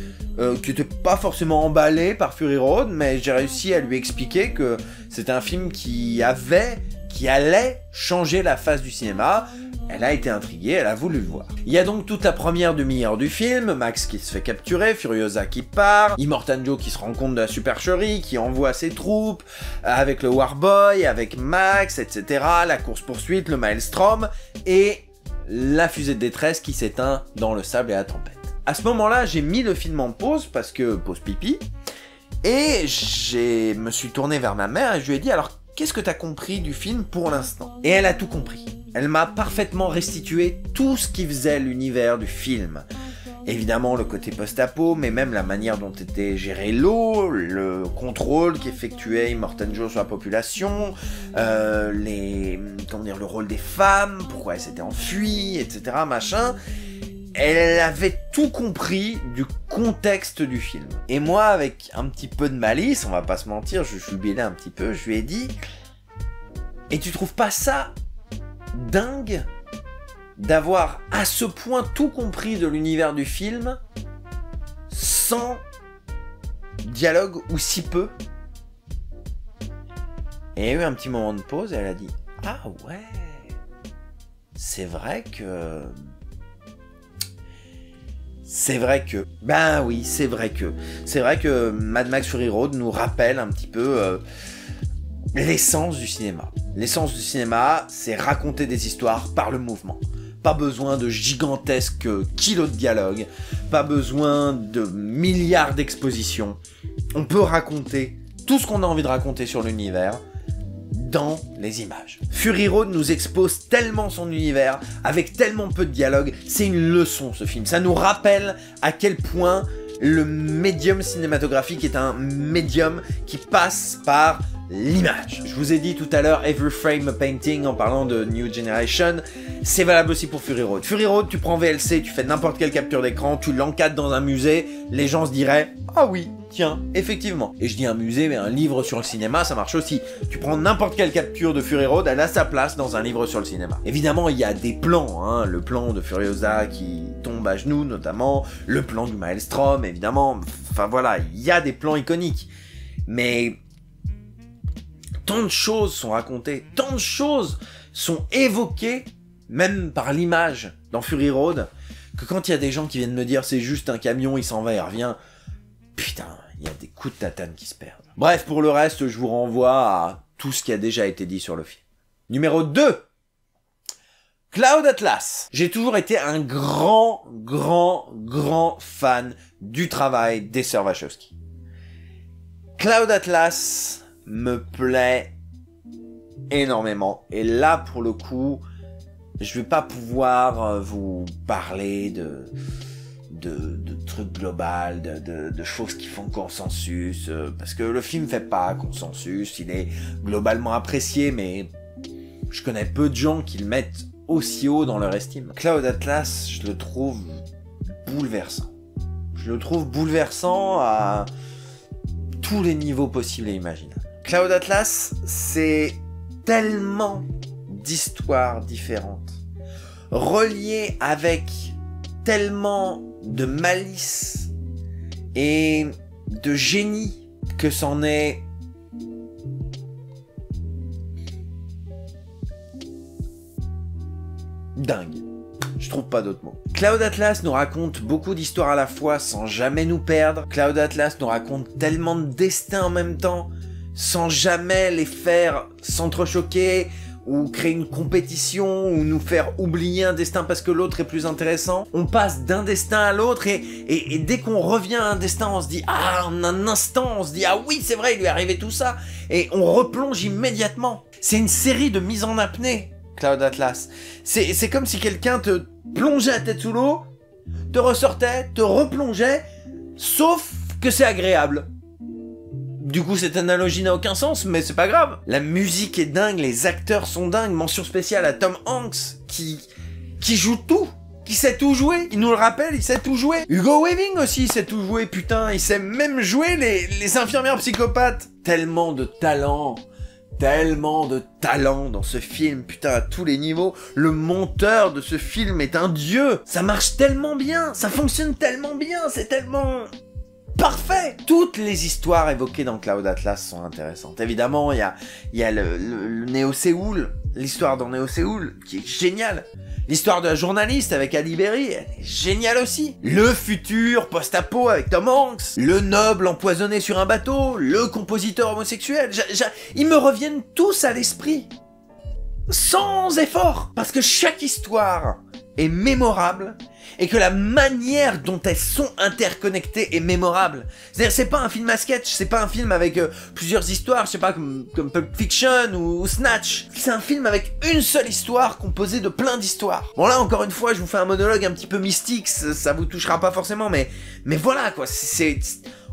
qui n'était pas forcément emballée par Fury Road, mais j'ai réussi à lui expliquer que c'était un film qui allait changer la face du cinéma. Elle a été intriguée, elle a voulu le voir. Il y a donc toute la première demi-heure du film, Max qui se fait capturer, Furiosa qui part, Immortan Joe qui se rend compte de la supercherie, qui envoie ses troupes, avec le Warboy, avec Max, etc., la course-poursuite, le Maelstrom, et la fusée de détresse qui s'éteint dans le sable et la tempête. À ce moment-là, j'ai mis le film en pause, parce que pause pipi, et je me suis tourné vers ma mère et je lui ai dit, alors qu'est-ce que t'as compris du film pour l'instant? Et elle a tout compris. Elle m'a parfaitement restitué tout ce qui faisait l'univers du film. Évidemment le côté post-apo, mais même la manière dont était géré l'eau, le contrôle qu'effectuait Immortan Joe sur la population, le rôle des femmes, pourquoi elles s'étaient enfuies, etc. machin. Elle avait tout compris du contexte du film. Et moi, avec un petit peu de malice, on va pas se mentir, je jubilais un petit peu, je lui ai dit « Et tu trouves pas ça dingue d'avoir à ce point tout compris de l'univers du film sans dialogue ou si peu ?» Et il y a eu un petit moment de pause et elle a dit « Ah ouais, c'est vrai que... » Ben oui, c'est vrai que Mad Max Fury Road nous rappelle un petit peu l'essence du cinéma. L'essence du cinéma, c'est raconter des histoires par le mouvement. Pas besoin de gigantesques kilos de dialogue, pas besoin de milliards d'expositions. On peut raconter tout ce qu'on a envie de raconter sur l'univers dans les images. Fury Road nous expose tellement son univers, avec tellement peu de dialogue, c'est une leçon ce film. Ça nous rappelle à quel point le médium cinématographique est un médium qui passe par l'image. Je vous ai dit tout à l'heure Every Frame a Painting en parlant de New Generation, c'est valable aussi pour Fury Road. Fury Road, tu prends VLC, tu fais n'importe quelle capture d'écran, tu l'encadres dans un musée, les gens se diraient « Ah oui, tiens, effectivement ». Et je dis un musée, mais un livre sur le cinéma, ça marche aussi. Tu prends n'importe quelle capture de Fury Road, elle a sa place dans un livre sur le cinéma. Évidemment, il y a des plans, le plan de Furiosa qui tombe à genoux notamment, le plan du Maelstrom, évidemment, enfin voilà, il y a des plans iconiques. Mais tant de choses sont racontées, tant de choses sont évoquées, même par l'image dans Fury Road, que quand il y a des gens qui viennent me dire c'est juste un camion, il s'en va, il revient, putain, il y a des coups de tatane qui se perdent. Bref, pour le reste, je vous renvoie à tout ce qui a déjà été dit sur le film. Numéro 2. Cloud Atlas. J'ai toujours été un grand fan du travail des sœurs Wachowski. Cloud Atlas me plaît énormément. Et là, pour le coup, je vais pas pouvoir vous parler de trucs global, de choses qui font consensus, parce que le film fait pas consensus, il est globalement apprécié, mais je connais peu de gens qui le mettent aussi haut dans leur estime. Cloud Atlas, je le trouve bouleversant. Je le trouve bouleversant à tous les niveaux possibles et imaginables. Cloud Atlas, c'est tellement d'histoires différentes, reliées avec tellement de malice et de génie que c'en est dingue. Je trouve pas d'autres mots. Cloud Atlas nous raconte beaucoup d'histoires à la fois sans jamais nous perdre. Cloud Atlas nous raconte tellement de destins en même temps sans jamais les faire s'entrechoquer ou créer une compétition, ou nous faire oublier un destin parce que l'autre est plus intéressant. On passe d'un destin à l'autre et dès qu'on revient à un destin, on se dit « Ah, en un instant, on se dit « Ah oui, c'est vrai, il lui est arrivé tout ça !» Et on replonge immédiatement. C'est une série de mises en apnée, Cloud Atlas. C'est comme si quelqu'un te plongeait la tête sous l'eau, te ressortait, te replongeait, sauf que c'est agréable. Du coup, cette analogie n'a aucun sens, mais c'est pas grave. La musique est dingue, les acteurs sont dingues. Mention spéciale à Tom Hanks, qui joue tout, qui sait tout jouer. Il nous le rappelle, il sait tout jouer. Hugo Weaving aussi, il sait tout jouer, putain. Il sait même jouer les infirmières psychopathes. Tellement de talent dans ce film, putain, à tous les niveaux. Le monteur de ce film est un dieu. Ça marche tellement bien, ça fonctionne tellement bien, c'est tellement... parfait. Toutes les histoires évoquées dans Cloud Atlas sont intéressantes. Évidemment, il y a le Néo-Séoul, l'histoire dans Néo-Séoul, qui est géniale. L'histoire de la journaliste avec Ali Berry, elle est géniale aussi. Le futur post-apo avec Tom Hanks. Le noble empoisonné sur un bateau. Le compositeur homosexuel. Ils me reviennent tous à l'esprit. Sans effort. Parce que chaque histoire est mémorable. Et que la manière dont elles sont interconnectées est mémorable. C'est-à-dire, c'est pas un film à sketch, c'est pas un film avec plusieurs histoires, je sais pas, comme Pulp Fiction ou Snatch. C'est un film avec une seule histoire composée de plein d'histoires. Bon là, encore une fois, je vous fais un monologue un petit peu mystique, ça vous touchera pas forcément, mais voilà quoi, c'est...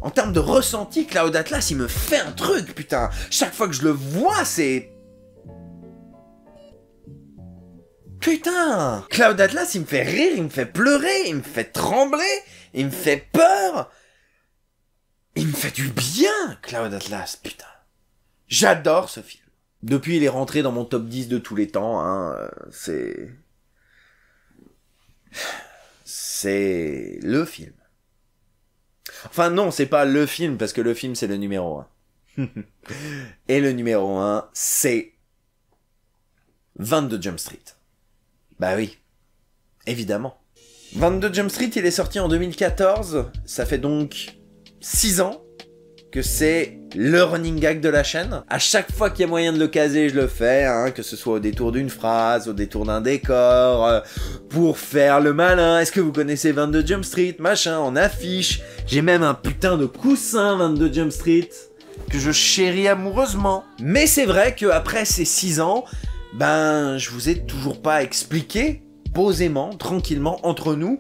En termes de ressenti, Cloud Atlas, il me fait un truc, putain. Chaque fois que je le vois, c'est... Putain! Cloud Atlas, il me fait rire, il me fait pleurer, il me fait trembler, il me fait peur. Il me fait du bien, Cloud Atlas, putain. J'adore ce film. Depuis, il est rentré dans mon top 10 de tous les temps, hein. C'est le film. Enfin non, c'est pas le film, parce que le film, c'est le numéro 1. Et le numéro 1, c'est 22 Jump Street. Bah oui, évidemment. 22 Jump Street, il est sorti en 2014, ça fait donc 6 ans que c'est le running gag de la chaîne. À chaque fois qu'il y a moyen de le caser, je le fais, hein, que ce soit au détour d'une phrase, au détour d'un décor, pour faire le malin. Est-ce que vous connaissez 22 Jump Street, machin, en affiche. J'ai même un putain de coussin 22 Jump Street, que je chéris amoureusement. Mais c'est vrai qu'après ces 6 ans... ben, je vous ai toujours pas expliqué, posément, tranquillement, entre nous,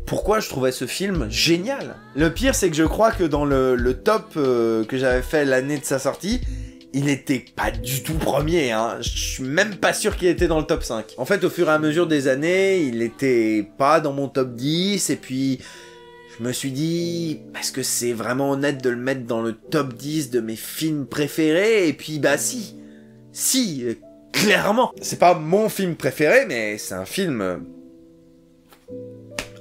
pourquoi je trouvais ce film génial. Le pire, c'est que je crois que dans le top que j'avais fait l'année de sa sortie, il était pas du tout premier, hein. Je suis même pas sûr qu'il était dans le top 5. En fait, au fur et à mesure des années, il était pas dans mon top 10, et puis... je me suis dit, est-ce que c'est vraiment honnête de le mettre dans le top 10 de mes films préférés? Et puis, bah si, clairement. C'est pas mon film préféré, mais c'est un film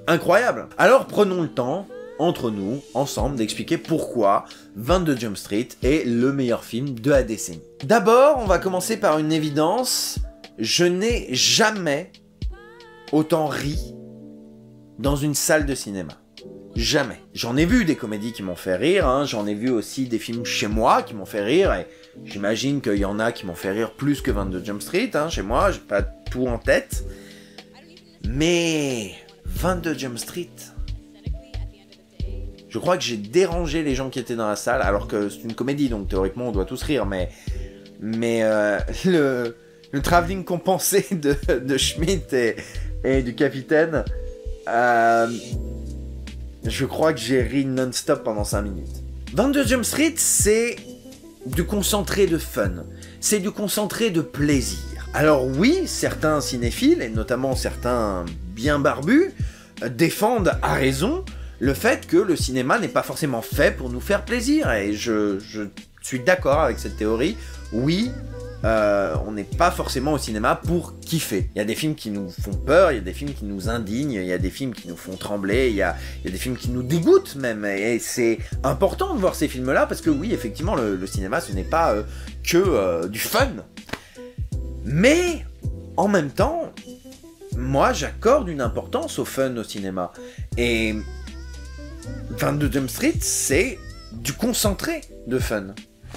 incroyable. Alors prenons le temps, entre nous, ensemble, d'expliquer pourquoi 22 Jump Street est le meilleur film de la décennie. D'abord, on va commencer par une évidence. Je n'ai jamais autant ri dans une salle de cinéma. Jamais. J'en ai vu des comédies qui m'ont fait rire, hein. J'en ai vu aussi des films chez moi qui m'ont fait rire, et j'imagine qu'il y en a qui m'ont fait rire plus que 22 Jump Street, hein, chez moi, j'ai pas tout en tête. Mais 22 Jump Street, je crois que j'ai dérangé les gens qui étaient dans la salle, alors que c'est une comédie, donc théoriquement on doit tous rire, mais le travelling compensé de Schmidt et du capitaine, je crois que j'ai ri non-stop pendant 5 minutes. 22 Jump Street, c'est du concentré de fun. C'est du concentré de plaisir. Alors oui, certains cinéphiles, et notamment certains bien barbus, défendent à raison le fait que le cinéma n'est pas forcément fait pour nous faire plaisir. Et je suis d'accord avec cette théorie. Oui, on n'est pas forcément au cinéma pour kiffer. Il y a des films qui nous font peur, il y a des films qui nous indignent, il y a des films qui nous font trembler, il y a des films qui nous dégoûtent même. Et c'est important de voir ces films-là parce que oui, effectivement, le cinéma, ce n'est pas que du fun. Mais, en même temps, moi, j'accorde une importance au fun au cinéma. Et 22 Jump Street, c'est du concentré de fun.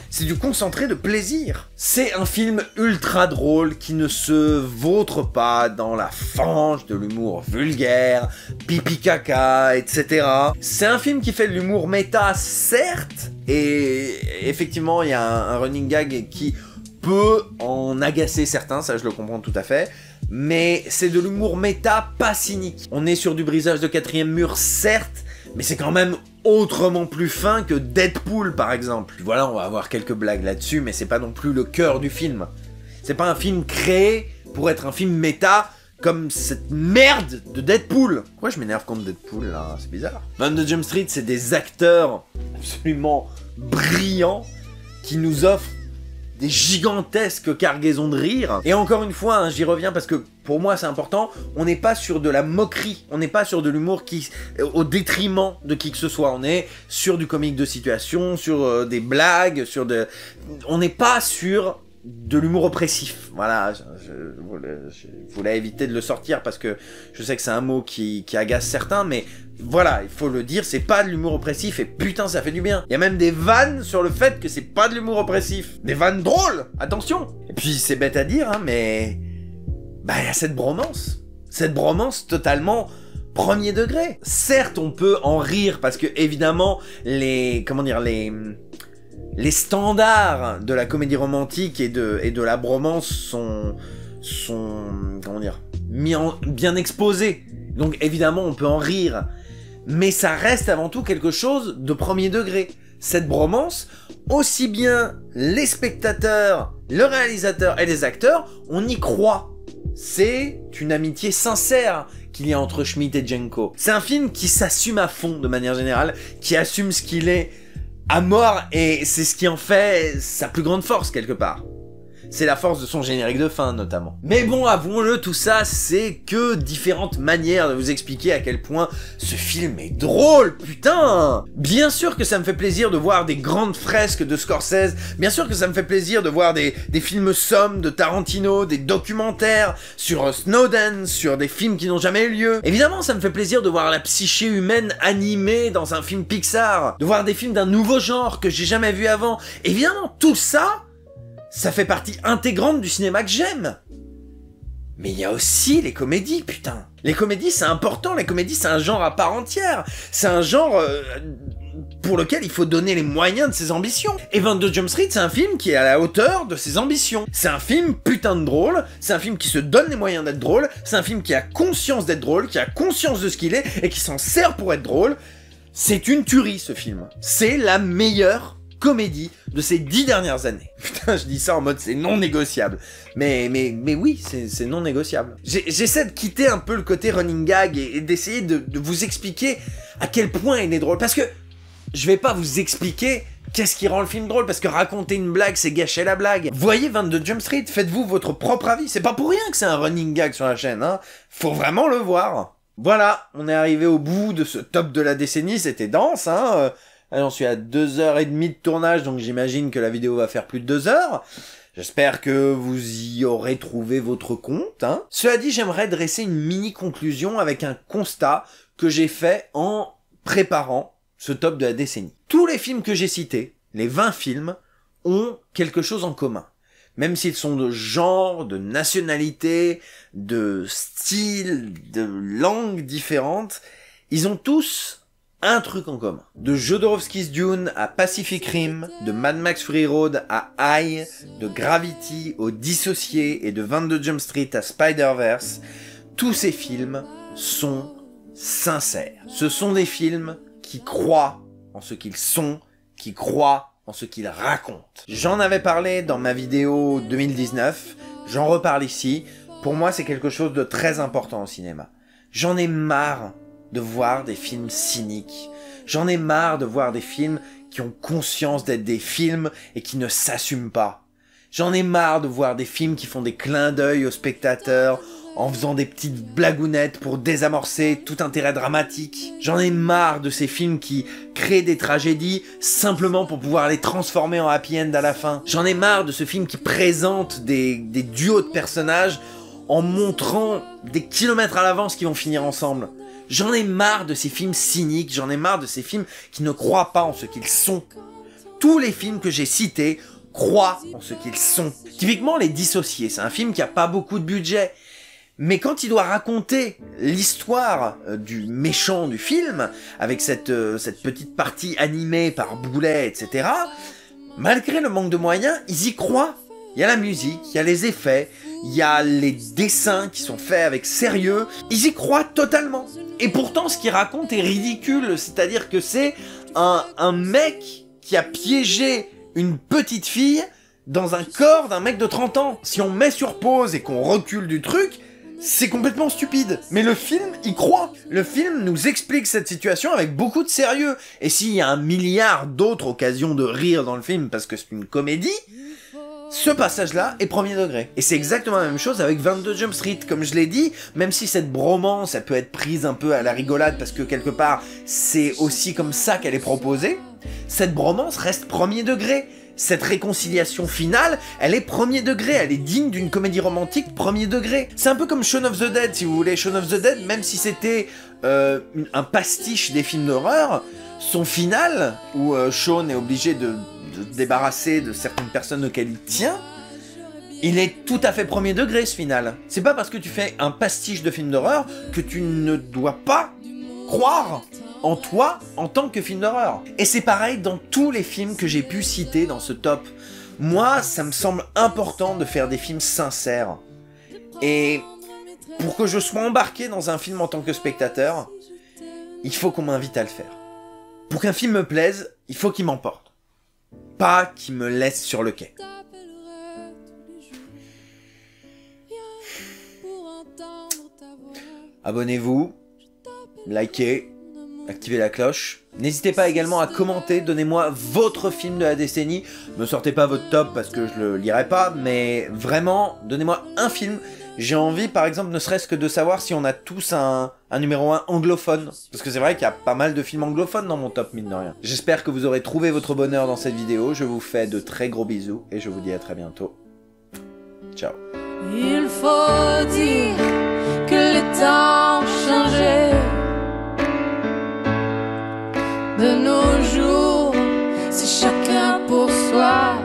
C'est du concentré de plaisir. C'est un film ultra drôle qui ne se vautre pas dans la fange de l'humour vulgaire, pipi caca, etc. C'est un film qui fait de l'humour méta, certes, et effectivement, il y a un running gag qui peut en agacer certains, ça je le comprends tout à fait, mais c'est de l'humour méta, pas cynique. On est sur du brisage de quatrième mur, certes, mais c'est quand même autrement plus fin que Deadpool, par exemple. Voilà, on va avoir quelques blagues là-dessus, mais c'est pas non plus le cœur du film. C'est pas un film créé pour être un film méta, comme cette merde de Deadpool. Pourquoi je m'énerve contre Deadpool, là? C'est bizarre. 22 Jump Street, c'est des acteurs absolument brillants qui nous offrent des gigantesques cargaisons de rire. Et encore une fois, hein, j'y reviens parce que pour moi c'est important, on n'est pas sur de la moquerie, on n'est pas sur de l'humour qui au détriment de qui que ce soit, on est sur du comique de situation, sur des blagues, on n'est pas sur de l'humour oppressif. Voilà, je voulais éviter de le sortir parce que je sais que c'est un mot qui agace certains, mais voilà, il faut le dire, c'est pas de l'humour oppressif et putain ça fait du bien. Il y a même des vannes sur le fait que c'est pas de l'humour oppressif. Des vannes drôles, attention. Et puis c'est bête à dire, hein, mais bah il y a cette bromance totalement premier degré. Certes, on peut en rire parce que évidemment les standards de la comédie romantique et de la bromance sont bien exposés. Donc évidemment, on peut en rire. Mais ça reste avant tout quelque chose de premier degré. Cette bromance, aussi bien les spectateurs, le réalisateur et les acteurs, on y croit. C'est une amitié sincère qu'il y a entre Schmidt et Jenko. C'est un film qui s'assume à fond de manière générale, qui assume ce qu'il est à mort, et c'est ce qui en fait sa plus grande force quelque part. C'est la force de son générique de fin notamment. Mais bon, avouons-le, tout ça c'est que différentes manières de vous expliquer à quel point ce film est drôle, putain. Bien sûr que ça me fait plaisir de voir des grandes fresques de Scorsese, bien sûr que ça me fait plaisir de voir des films sommes de Tarantino, des documentaires sur Snowden, sur des films qui n'ont jamais eu lieu. Évidemment, ça me fait plaisir de voir la psyché humaine animée dans un film Pixar, de voir des films d'un nouveau genre que j'ai jamais vu avant. Évidemment, tout ça, ça fait partie intégrante du cinéma que j'aime. Mais il y a aussi les comédies, putain. Les comédies, c'est important. Les comédies, c'est un genre à part entière. C'est un genre pour lequel il faut donner les moyens de ses ambitions. Et 22 Jump Street, c'est un film qui est à la hauteur de ses ambitions. C'est un film putain de drôle. C'est un film qui se donne les moyens d'être drôle. C'est un film qui a conscience d'être drôle, qui a conscience de ce qu'il est et qui s'en sert pour être drôle. C'est une tuerie, ce film. C'est la meilleure comédie de ces 10 dernières années. Putain, je dis ça en mode c'est non négociable. Mais oui, c'est non négociable. J'essaie de quitter un peu le côté running gag et d'essayer de vous expliquer à quel point il est drôle. Parce que je vais pas vous expliquer qu'est-ce qui rend le film drôle, parce que raconter une blague, c'est gâcher la blague. Voyez 22 Jump Street, faites-vous votre propre avis. C'est pas pour rien que c'est un running gag sur la chaîne, hein. Faut vraiment le voir. Voilà, on est arrivé au bout de ce top de la décennie, c'était dense, hein. J'en suis à 2h30 de tournage, donc j'imagine que la vidéo va faire plus de 2 heures. J'espère que vous y aurez trouvé votre compte, hein. Cela dit, j'aimerais dresser une mini conclusion avec un constat que j'ai fait en préparant ce top de la décennie. Tous les films que j'ai cités, les 20 films, ont quelque chose en commun. Même s'ils sont de genre, de nationalité, de style, de langues différentes, ils ont tous un truc en commun. De Jodorowsky's Dune à Pacific Rim, de Mad Max Fury Road à I, de Gravity au Dissocié et de 22 Jump Street à Spider-Verse, tous ces films sont sincères. Ce sont des films qui croient en ce qu'ils sont, qui croient en ce qu'il raconte. J'en avais parlé dans ma vidéo 2019, j'en reparle ici. Pour moi, c'est quelque chose de très important au cinéma. J'en ai marre de voir des films cyniques. J'en ai marre de voir des films qui ont conscience d'être des films et qui ne s'assument pas. J'en ai marre de voir des films qui font des clins d'œil aux spectateurs en faisant des petites blagounettes pour désamorcer tout intérêt dramatique. J'en ai marre de ces films qui créent des tragédies simplement pour pouvoir les transformer en happy end à la fin. J'en ai marre de ce film qui présente des duos de personnages en montrant des kilomètres à l'avance qui vont finir ensemble. J'en ai marre de ces films cyniques, j'en ai marre de ces films qui ne croient pas en ce qu'ils sont. Tous les films que j'ai cités croient en ce qu'ils sont. Typiquement, Les Dissociés, c'est un film qui a pas beaucoup de budget. Mais quand il doit raconter l'histoire du méchant du film, avec cette petite partie animée par Boulet, etc., malgré le manque de moyens, ils y croient. Il y a la musique, il y a les effets, il y a les dessins qui sont faits avec sérieux, ils y croient totalement. Et pourtant, ce qu'il raconte est ridicule, c'est-à-dire que c'est un mec qui a piégé une petite fille dans un corps d'un mec de 30 ans. Si on met sur pause et qu'on recule du truc, c'est complètement stupide. Mais le film y croit. Le film nous explique cette situation avec beaucoup de sérieux. Et s'il y a 1 milliard d'autres occasions de rire dans le film parce que c'est une comédie, ce passage-là est premier degré. Et c'est exactement la même chose avec 22 Jump Street. Comme je l'ai dit, même si cette bromance, elle peut être prise un peu à la rigolade parce que quelque part, c'est aussi comme ça qu'elle est proposée, cette bromance reste premier degré. Cette réconciliation finale, elle est premier degré, elle est digne d'une comédie romantique premier degré. C'est un peu comme Shaun of the Dead, si vous voulez. Shaun of the Dead, même si c'était un pastiche des films d'horreur, son final, où Shaun est obligé de se débarrasser de certaines personnes auxquelles il tient, il est tout à fait premier degré, ce final. C'est pas parce que tu fais un pastiche de film d'horreur que tu ne dois pas croire en toi en tant que film d'horreur. Et c'est pareil dans tous les films que j'ai pu citer dans ce top. Moi, ça me semble important de faire des films sincères. Et pour que je sois embarqué dans un film en tant que spectateur, il faut qu'on m'invite à le faire. Pour qu'un film me plaise, il faut qu'il m'emporte. Pas qu'il me laisse sur le quai. Abonnez-vous, likez, activez la cloche. N'hésitez pas également à commenter, donnez-moi votre film de la décennie. Ne sortez pas votre top parce que je le lirai pas, mais vraiment, donnez-moi un film. J'ai envie, par exemple, ne serait-ce que de savoir si on a tous un numéro 1 anglophone. Parce que c'est vrai qu'il y a pas mal de films anglophones dans mon top, mine de rien. J'espère que vous aurez trouvé votre bonheur dans cette vidéo. Je vous fais de très gros bisous et je vous dis à très bientôt. Ciao. Il faut dire que les temps ont changé. De nos jours, c'est chacun pour soi.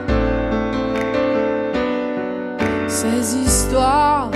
Ces histoires